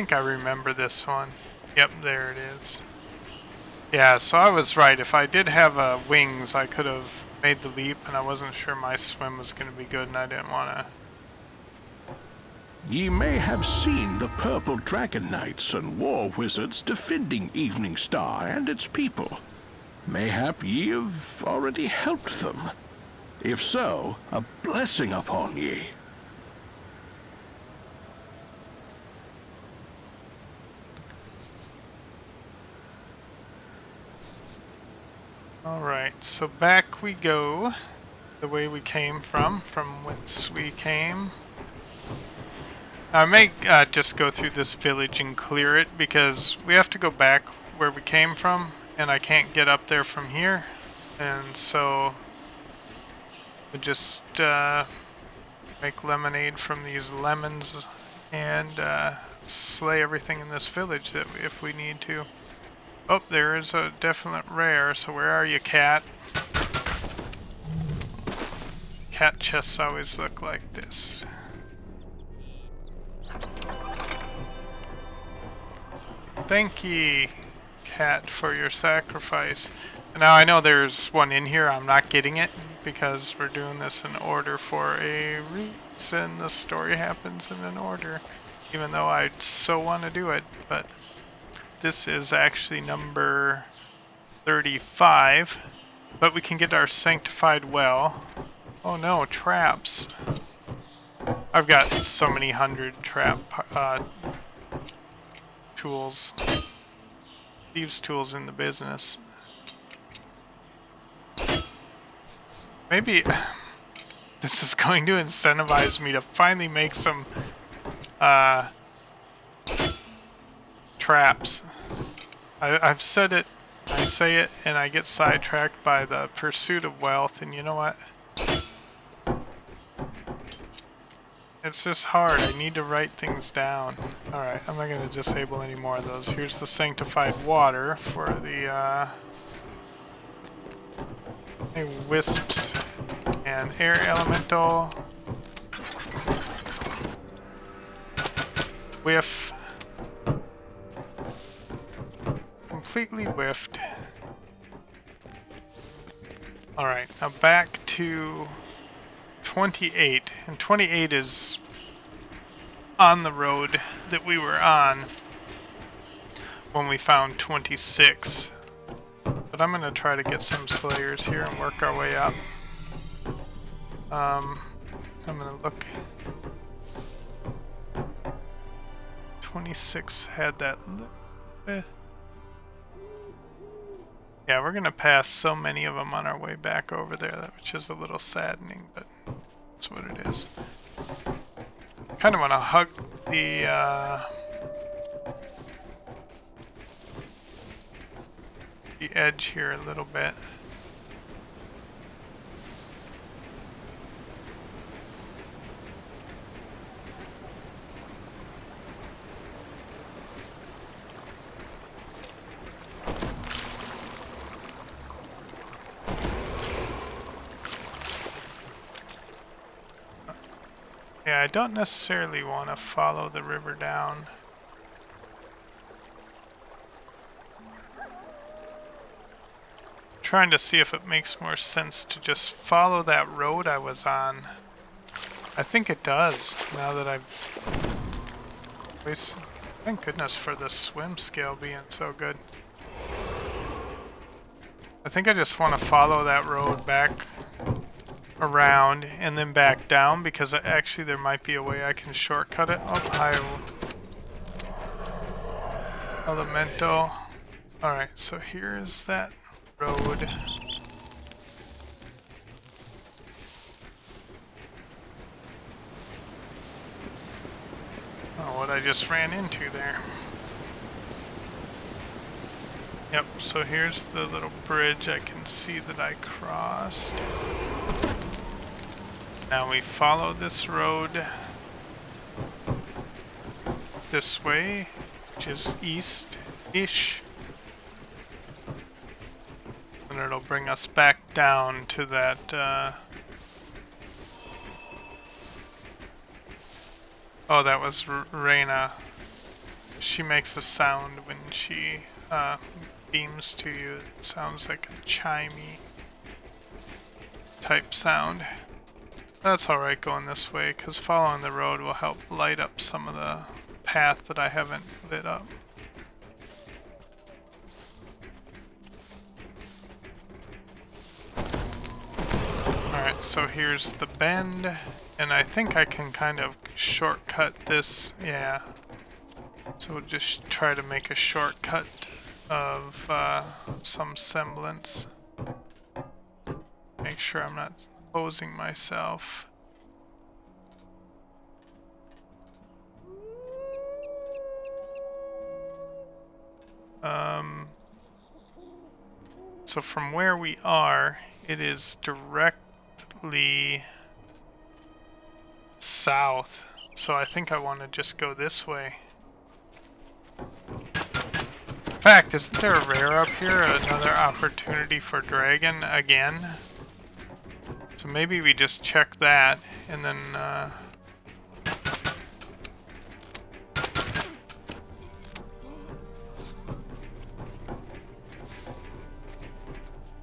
think I remember this one. Yep, there it is. Yeah, so I was right. If I did have wings, I could have made the leap, and I wasn't sure my swim was going to be good, and I didn't want to. Ye may have seen the purple dragon knights and war wizards defending Evening Star and its people. Mayhap ye have already helped them. If so, a blessing upon ye. Alright, so back we go. The way we came from whence we came. I may just go through this village and clear it, because we have to go back where we came from, and I can't get up there from here. And so we just make lemonade from these lemons and slay everything in this village that if we need to. Oh, there is a definite rare, so where are you, cat? Cat chests always look like this. Thank ye, cat, for your sacrifice. Now I know there's one in here. I'm not getting it because we're doing this in order for a reason. The story happens in an order, even though I so want to do it. But this is actually number 35. But we can get our sanctified well. Oh no, traps. I've got so many hundred trap tools, thieves' tools in the business. Maybe this is going to incentivize me to finally make some traps. I've said it, I say it, and I get sidetracked by the pursuit of wealth, and you know what? It's just hard. I need to write things down. Alright, I'm not going to disable any more of those. Here's the sanctified water for the wisps and air elemental. Whiff. Completely whiffed. Alright, now back to 28, and 28 is on the road that we were on when we found 26. But I'm going to try to get some slayers here and work our way up. I'm going to look. 26 had that little bit. Yeah, we're going to pass so many of them on our way back over there, which is a little saddening, but that's what it is. Kind of want to hug the edge here a little bit. Yeah, I don't necessarily want to follow the river down. Trying to see if it makes more sense to just follow that road I was on. I think it does, now that I've... Thank goodness for the swim scale being so good. I think I just want to follow that road back around and then back down, because actually there might be a way I can shortcut it. Oh, I will. Elemental. Alright, so here's that road. Oh, what I just ran into there. Yep, so here's the little bridge I can see that I crossed. Now we follow this road this way, which is east-ish. And it'll bring us back down to that, oh, that was Reyna. she makes a sound when she beams to you. It sounds like a chimey type sound. That's alright going this way, because following the road will help light up some of the path that I haven't lit up. Alright, so here's the bend, and I think I can kind of shortcut this, yeah. So we'll just try to make a shortcut of some semblance. Make sure I'm not exposing myself. So from where we are, it is directly south. So I think I want to just go this way. In fact, isn't there a rare up here? Another opportunity for dragon again? So maybe we just check that and then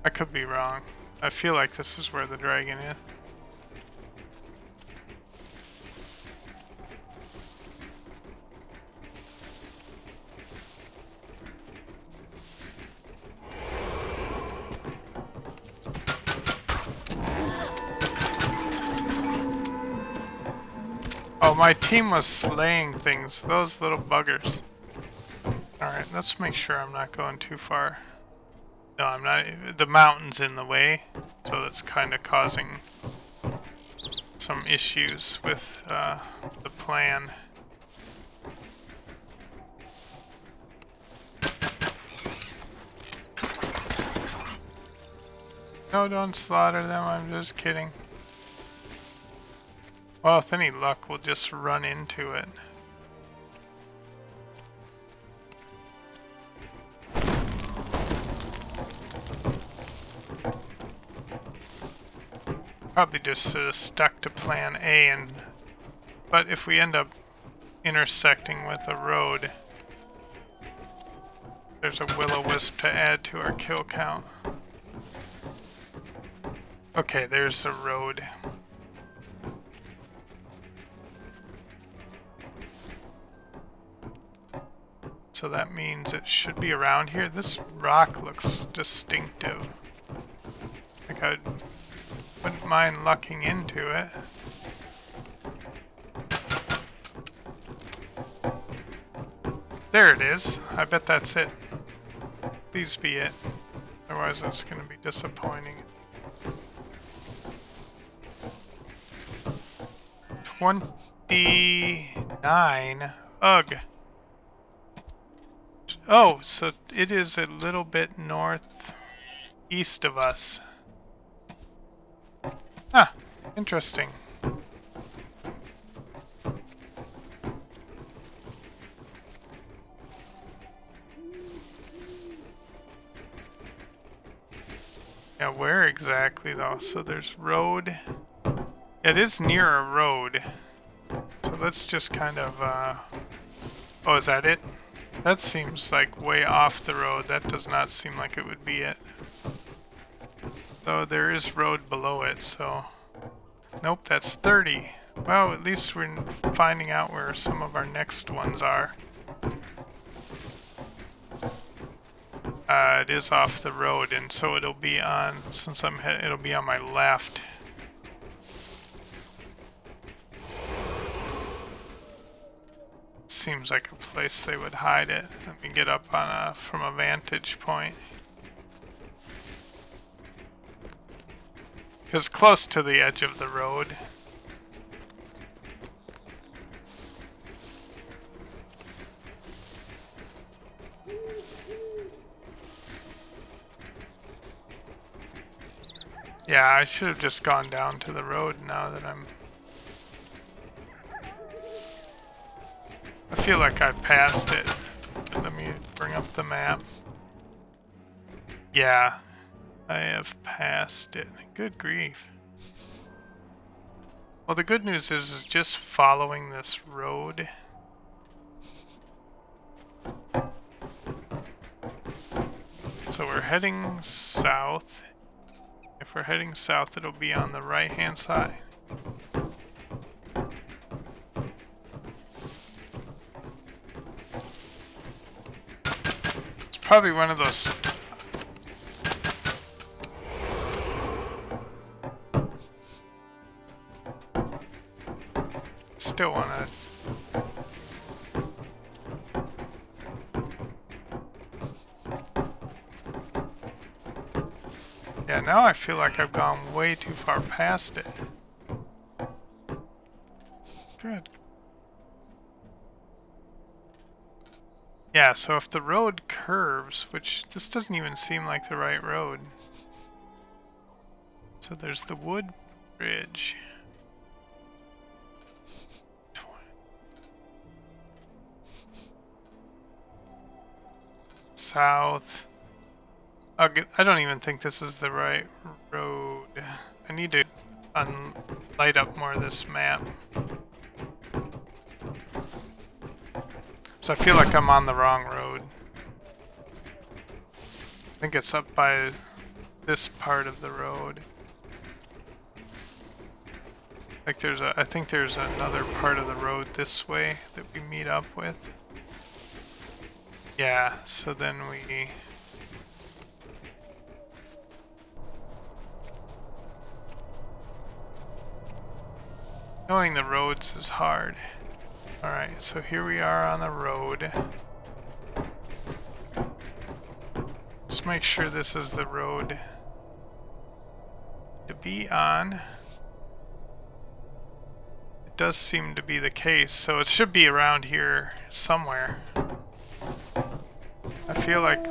I could be wrong. I feel like this is where the dragon is. Oh, my team was slaying things. Those little buggers. Alright, let's make sure I'm not going too far. No, I'm not. The mountain's in the way, so that's kind of causing some issues with the plan. No, don't slaughter them, I'm just kidding. Well, with any luck, we'll just run into it. Probably just stuck to plan A, but if we end up intersecting with a road, there's a will-o-wisp to add to our kill count. Okay, there's a road. So that means it should be around here. This rock looks distinctive. Like I wouldn't mind lucking into it. There it is. I bet that's it. Please be it. Otherwise it's going to be disappointing. 29. Ugh. Oh, so it is a little bit northeast of us. Ah, interesting. Yeah, where exactly though? So there's road. It is near a road. So let's just kind of, oh, is that it? That seems like way off the road. That does not seem like it would be it. Though there is road below it, so... Nope, that's 30. Well, at least we're finding out where some of our next ones are. It is off the road, and so it'll be on, since it'll be on my left. Seems like a place they would hide it. Let me get up on from a vantage point. Because close to the edge of the road. Yeah, I should have just gone down to the road now that I feel like I passed it. Let me bring up the map. Yeah, I have passed it. Good grief. Well, the good news is just following this road So we're heading south. If we're heading south, it'll be on the right-hand side. It's probably one of those... Still want to... Yeah, now I feel like I've gone way too far past it. Good. Yeah, so if the road curves, which this doesn't even seem like the right road. So there's the wood bridge. South. I don't even think this is the right road. I need to light up more of this map. So I feel like I'm on the wrong road. I think it's up by this part of the road. Like I think there's another part of the road this way that we meet up with. Yeah, so then we... Knowing the roads is hard. Alright, so here we are on the road. Let's make sure this is the road to be on. It does seem to be the case, so it should be around here somewhere. I feel like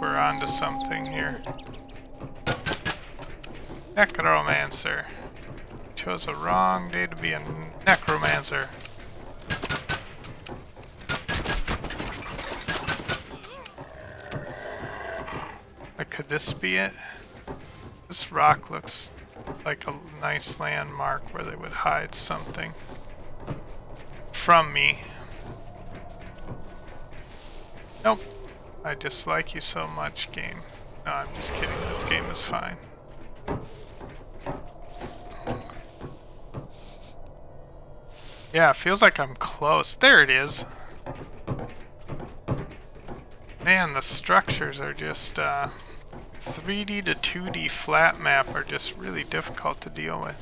we're onto something here. Necromancer. Chose a wrong day to be a necromancer. Like, could this be it? This rock looks like a nice landmark where they would hide something from me. Nope. I dislike you so much, game. No, I'm just kidding. This game is fine. Yeah, it feels like I'm close. There it is. Man, the structures are just 3D to 2D flat map are just really difficult to deal with.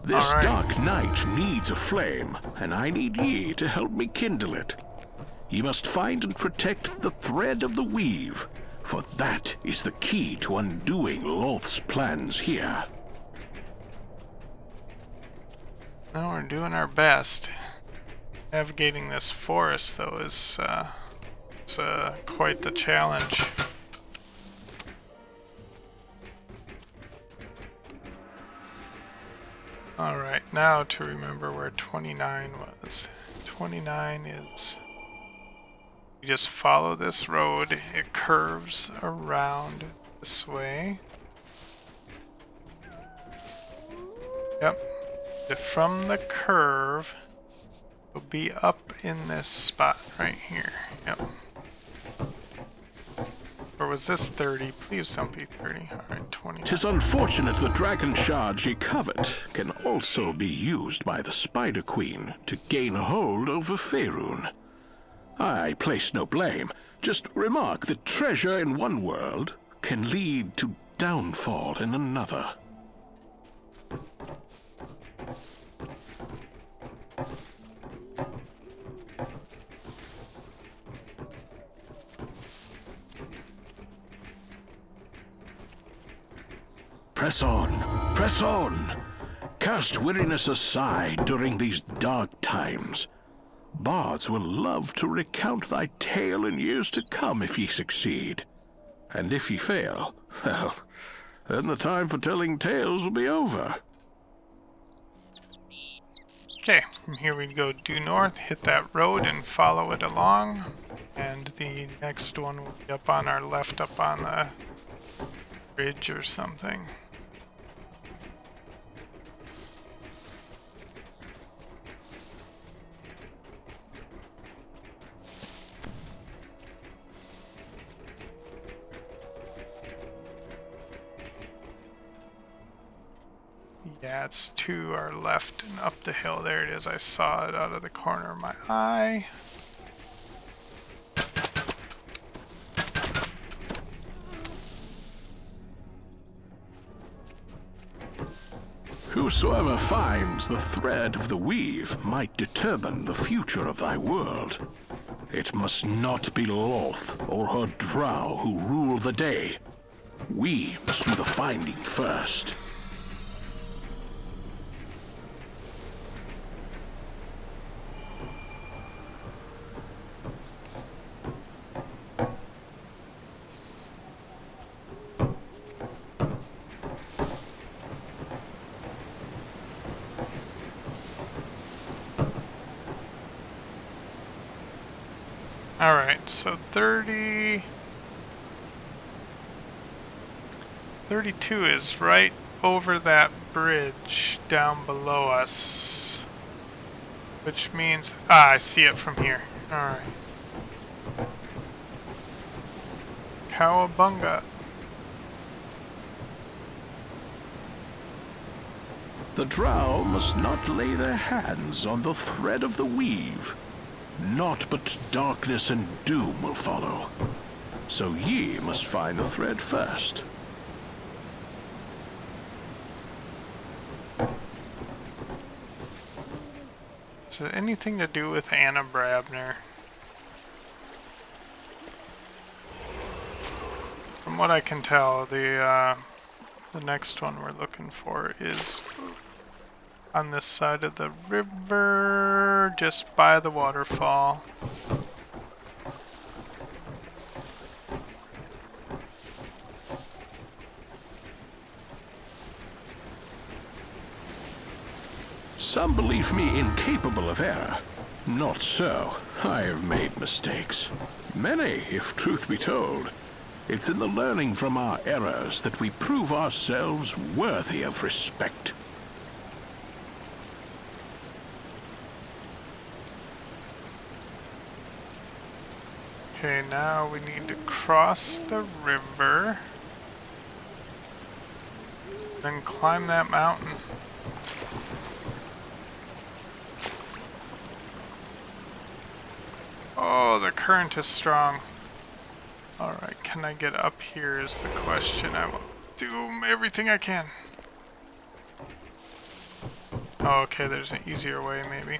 This dark night needs a flame, and I need ye to help me kindle it. Ye must find and protect the thread of the weave, for that is the key to undoing Loth's plans here. Well, we're doing our best. Navigating this forest, though, is quite the challenge. Alright, now to remember where 29 was. 29 is... You just follow this road, it curves around this way. Yep. From the curve, will be up in this spot right here. Yep. Or was this 30? Please don't be 30. Alright, 20. 'Tis unfortunate the dragon shards ye covet can also be used by the Spider Queen to gain a hold over Faerun. I place no blame, just remark that treasure in one world can lead to downfall in another. Press on, press on. Cast weariness aside during these dark times. Bards will love to recount thy tale in years to come if ye succeed. And if ye fail, well, then the time for telling tales will be over. Okay, from here we go due north, hit that road and follow it along. And the next one will be up on our left, up on the bridge or something. Yeah, it's to our left and up the hill. There it is. I saw it out of the corner of my eye. Whosoever finds the thread of the weave might determine the future of thy world. It must not be Loth or her drow who rule the day. We must do the finding first. Alright, so 32 is right over that bridge down below us. Which means... I see it from here. Alright. Cowabunga. The drow must not lay their hands on the thread of the weave. Naught but darkness and doom will follow. So ye must find the thread first. Is it anything to do with Anna Brabner? From what I can tell, the next one we're looking for is on this side of the river, just by the waterfall. Some believe me incapable of error. Not so. I have made mistakes. Many, if truth be told. It's in the learning from our errors that we prove ourselves worthy of respect. Okay, now we need to cross the river, then climb that mountain. Oh, the current is strong. Alright, can I get up here is the question. I will do everything I can. Oh, okay, there's an easier way maybe.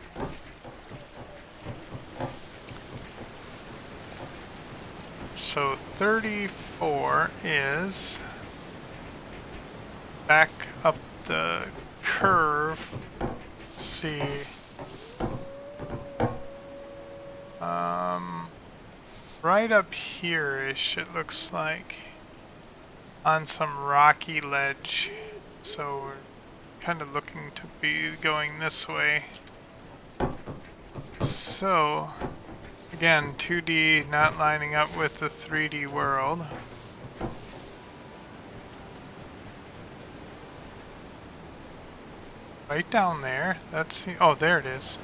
So 34 is back up the curve. Let's see. Right up here-ish, it looks like, on some rocky ledge. So we're kind of looking to be going this way. So, again, 2D not lining up with the 3D world. Right down there, that's the, oh, there it is.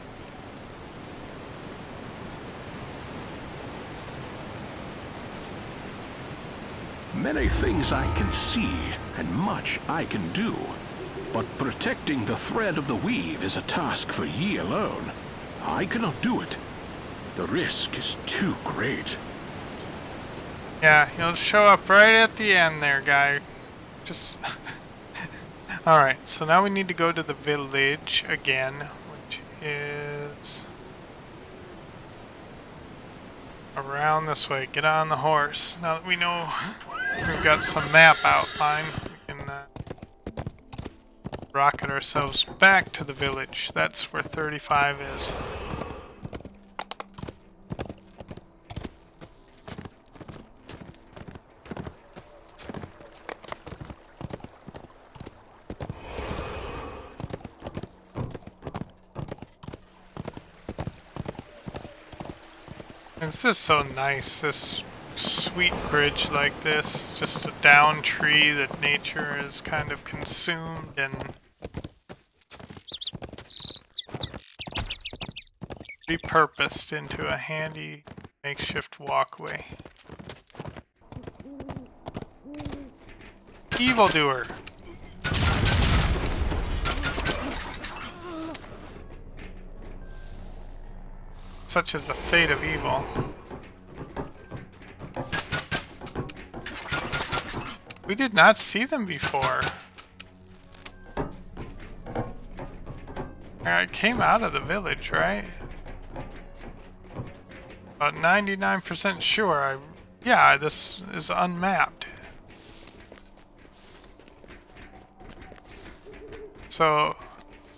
Many things I can see, and much I can do. But protecting the thread of the weave is a task for ye alone. I cannot do it. The risk is too great. Yeah, he'll show up right at the end there, guy. Just... Alright, so now we need to go to the village again, which is... around this way. Get on the horse. Now that we know we've got some map outline, we can rocket ourselves back to the village. That's where 35 is. It's just so nice, this sweet bridge like this, just a down tree that nature has kind of consumed and repurposed into a handy makeshift walkway. Evildoer! such is the fate of evil. We did not see them before. It came out of the village, right? About 99% sure. Yeah, this is unmapped. So,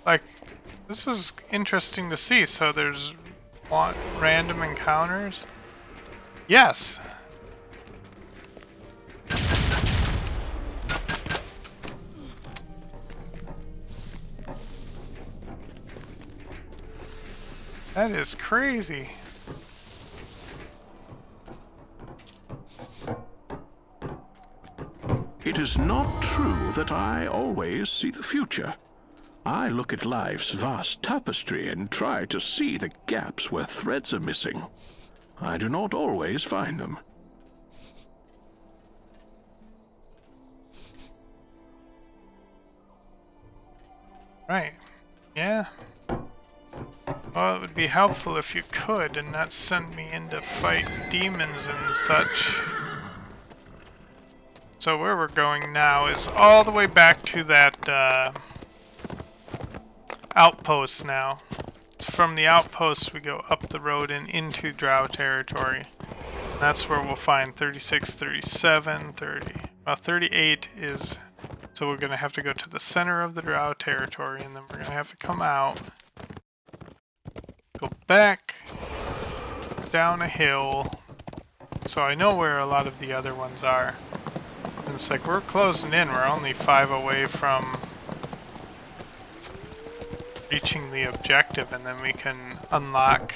like, this is interesting to see. So there's random encounters. Yes. That is crazy. It is not true that I always see the future. I look at life's vast tapestry and try to see the gaps where threads are missing. I do not always find them. Right. Yeah. Well, it would be helpful if you could and not send me in to fight demons and such. So where we're going now is all the way back to that outpost now. So from the outpost we go up the road and into Drow territory. And that's where we'll find 36, 37, 30. Well, 38 is... So we're going to have to go to the center of the Drow territory, and then we're going to have to come out. Go back down a hill. So I know where a lot of the other ones are. And it's like we're closing in. We're only 5 away from reaching the objective, and then we can unlock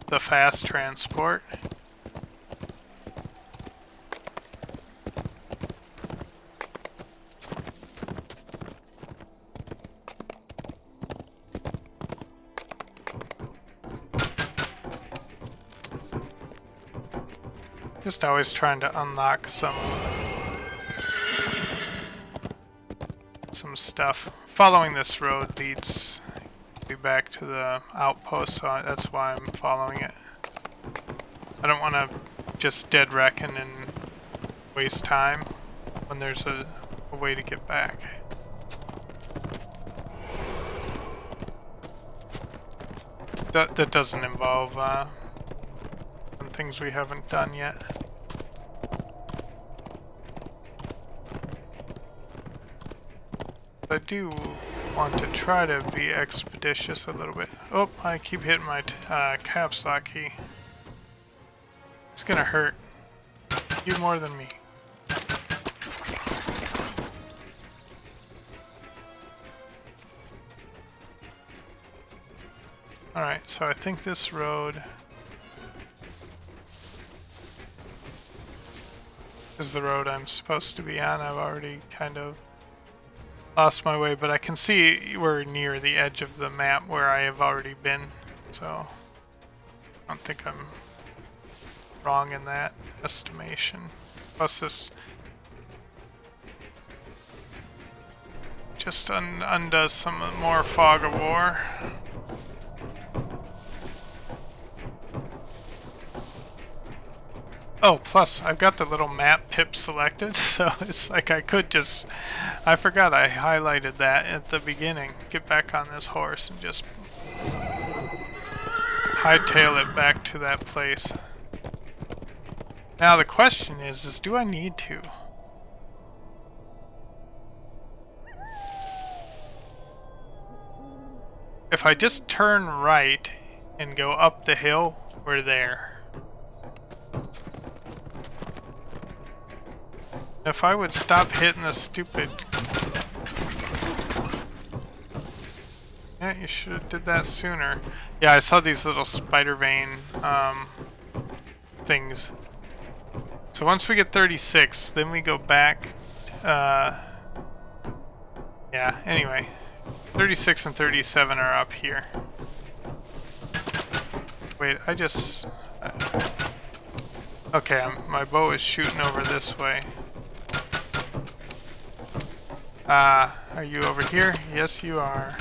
the fast transport. Just always trying to unlock some stuff. Following this road leads me back to the outpost, so that's why I'm following it. I don't want to just dead reckon and waste time when there's a way to get back. That doesn't involve some things we haven't done yet. I do want to try to be expeditious a little bit. Oh, I keep hitting my caps lock key. It's gonna hurt you more than me. Alright, so I think this road is the road I'm supposed to be on. I've already kind of lost my way, but I can see we're near the edge of the map where I have already been, so I don't think I'm wrong in that estimation. Plus this just undoes some more fog of war. Oh, plus I've got the little map pip selected, so it's like I could just... I forgot I highlighted that at the beginning. Get back on this horse and just hightail it back to that place. Now the question is do I need to? If I just turn right and go up the hill, we're there. If I would stop hitting the stupid... Yeah, you should have did that sooner. Yeah, I saw these little spider vein things. So once we get 36, then we go back. Yeah, anyway. 36 and 37 are up here. Wait, I just... Okay, my bow is shooting over this way. Are you over here? Yes, you are.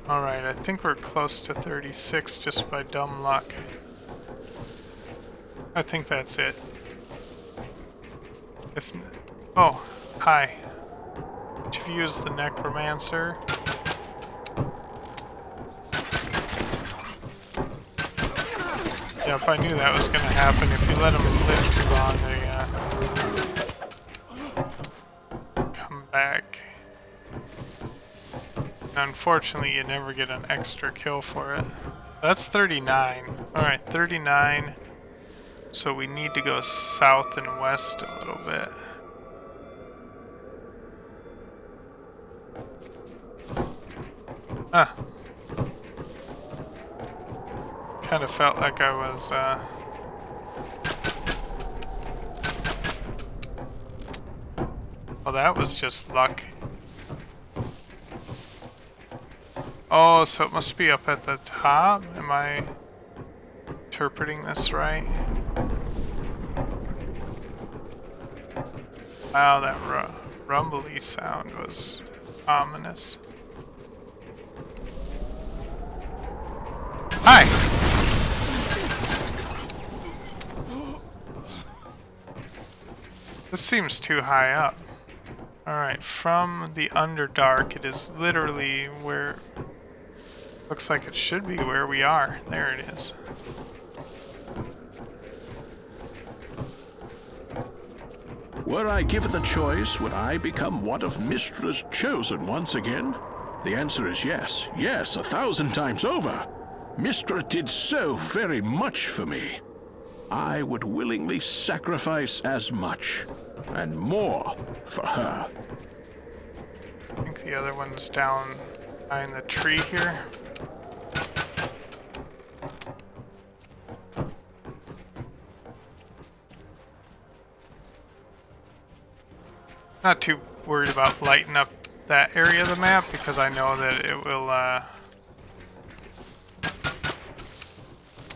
Alright, I think we're close to 36 just by dumb luck. I think that's it. If... Oh, hi. If you use the necromancer... Yep, I knew that was going to happen. If you let them live too long, they come back. And unfortunately, you never get an extra kill for it. That's 39. Alright, 39. So we need to go south and west a little bit. Ah. Kind of felt like I was, well, that was just luck. Oh, so it must be up at the top? Am I interpreting this right? Wow, that rumbly sound was ominous. Hi! This seems too high up. Alright, from the Underdark, it is literally where... Looks like it should be where we are. There it is. Were I given the choice, would I become one of Mystra's chosen once again? The answer is yes. Yes, 1,000 times over. Mystra did so very much for me. I would willingly sacrifice as much, and more, for her. I think the other one's down behind the tree here. Not too worried about lighting up that area of the map because I know that it will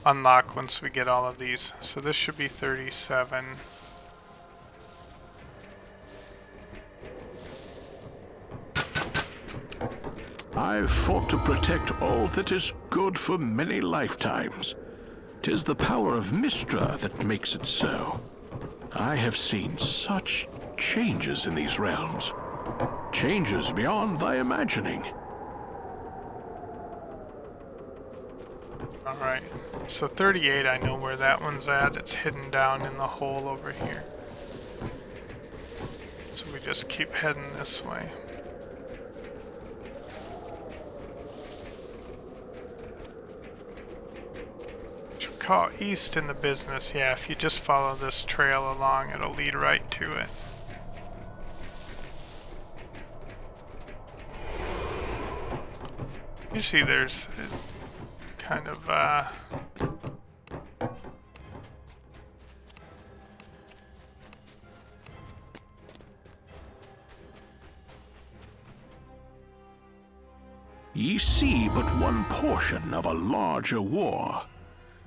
unlock once we get all of these. So this should be 37. I've fought to protect all that is good for many lifetimes. 'Tis the power of Mystra that makes it so. I have seen such changes in these realms. Changes beyond thy imagining. Alright, so 38, I know where that one's at. It's hidden down in the hole over here. So we just keep heading this way. Which we call east in the business. Yeah, if you just follow this trail along, it'll lead right to it. Usually there's kind of Ye see but one portion of a larger war.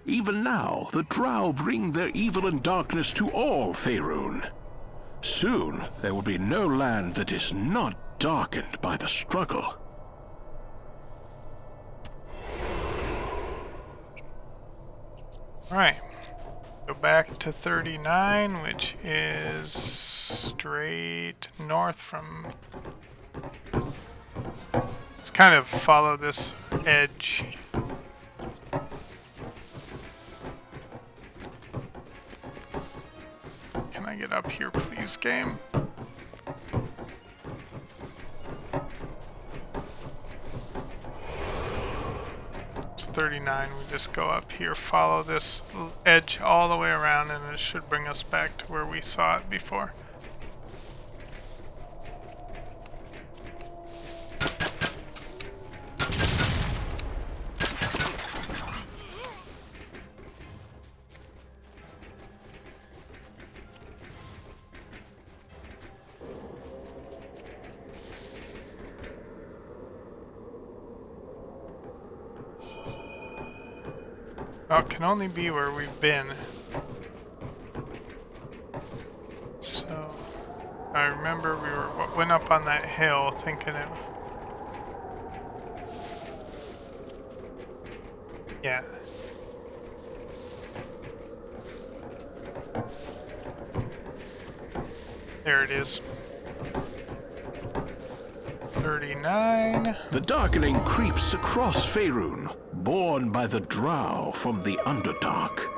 Even now, the Drow bring their evil and darkness to all Faerun. Soon, there will be no land that is not darkened by the struggle. Alright, go back to 39, which is straight north from... Let's kind of follow this edge. Can I get up here, please, game? 39, we just go up here, follow this edge all the way around, and it should bring us back to where we saw it before. Oh, it can only be where we've been. So, I remember we went up on that hill thinking it... Yeah. There it is. 39. The Darkening creeps across Faerun, borne by the Drow from the Underdark.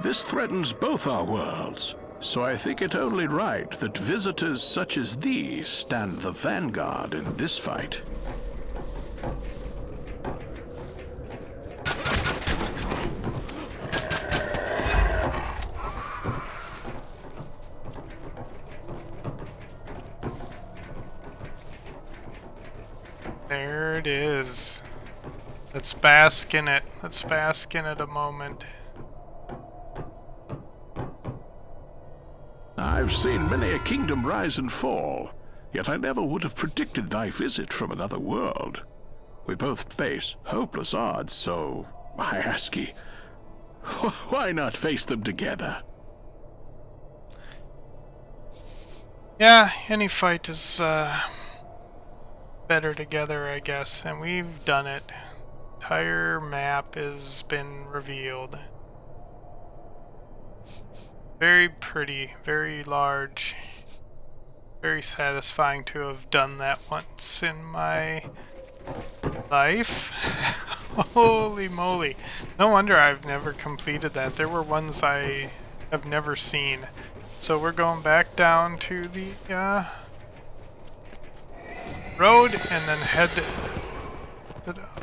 This threatens both our worlds, so I think it only right that visitors such as these stand the vanguard in this fight. There it is. Let's bask in it. Let's bask in it a moment. I've seen many a kingdom rise and fall, yet I never would have predicted thy visit from another world. We both face hopeless odds, so I ask ye, why not face them together? Yeah, any fight is better together, I guess, and we've done it. Entire map has been revealed. Very pretty, very large, very satisfying to have done that once in my life. Holy moly. No wonder I've never completed that. There were ones I have never seen. So we're going back down to the road and then head...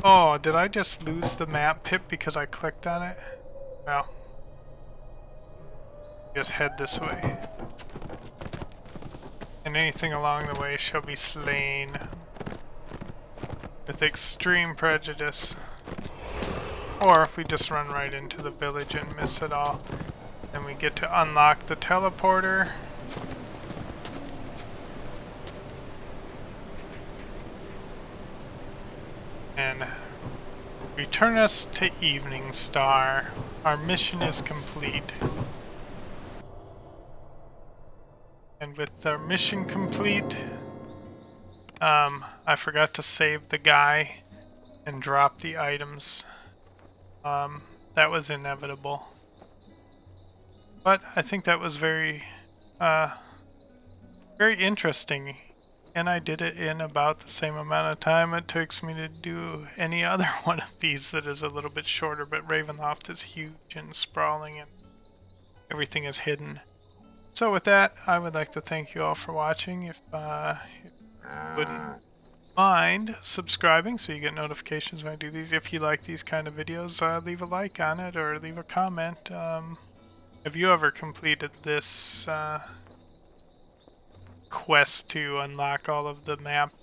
Oh, did I just lose the map pip because I clicked on it? Well, just head this way. And anything along the way shall be slain with extreme prejudice. Or if we just run right into the village and miss it all, then we get to unlock the teleporter. And return us to Evening Star. Our mission is complete. And with our mission complete, I forgot to save the guy and drop the items. That was inevitable. But I think that was very interesting. And I did it in about the same amount of time it takes me to do any other one of these that is a little bit shorter, but Ravenloft is huge and sprawling and everything is hidden. So with that, I would like to thank you all for watching. If you wouldn't mind subscribing so you get notifications when I do these. If you like these kind of videos, leave a like on it or leave a comment. Have you ever completed this quest to unlock all of the map?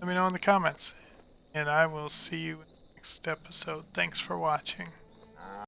Let me know in the comments. And I will see you in the next episode. Thanks for watching.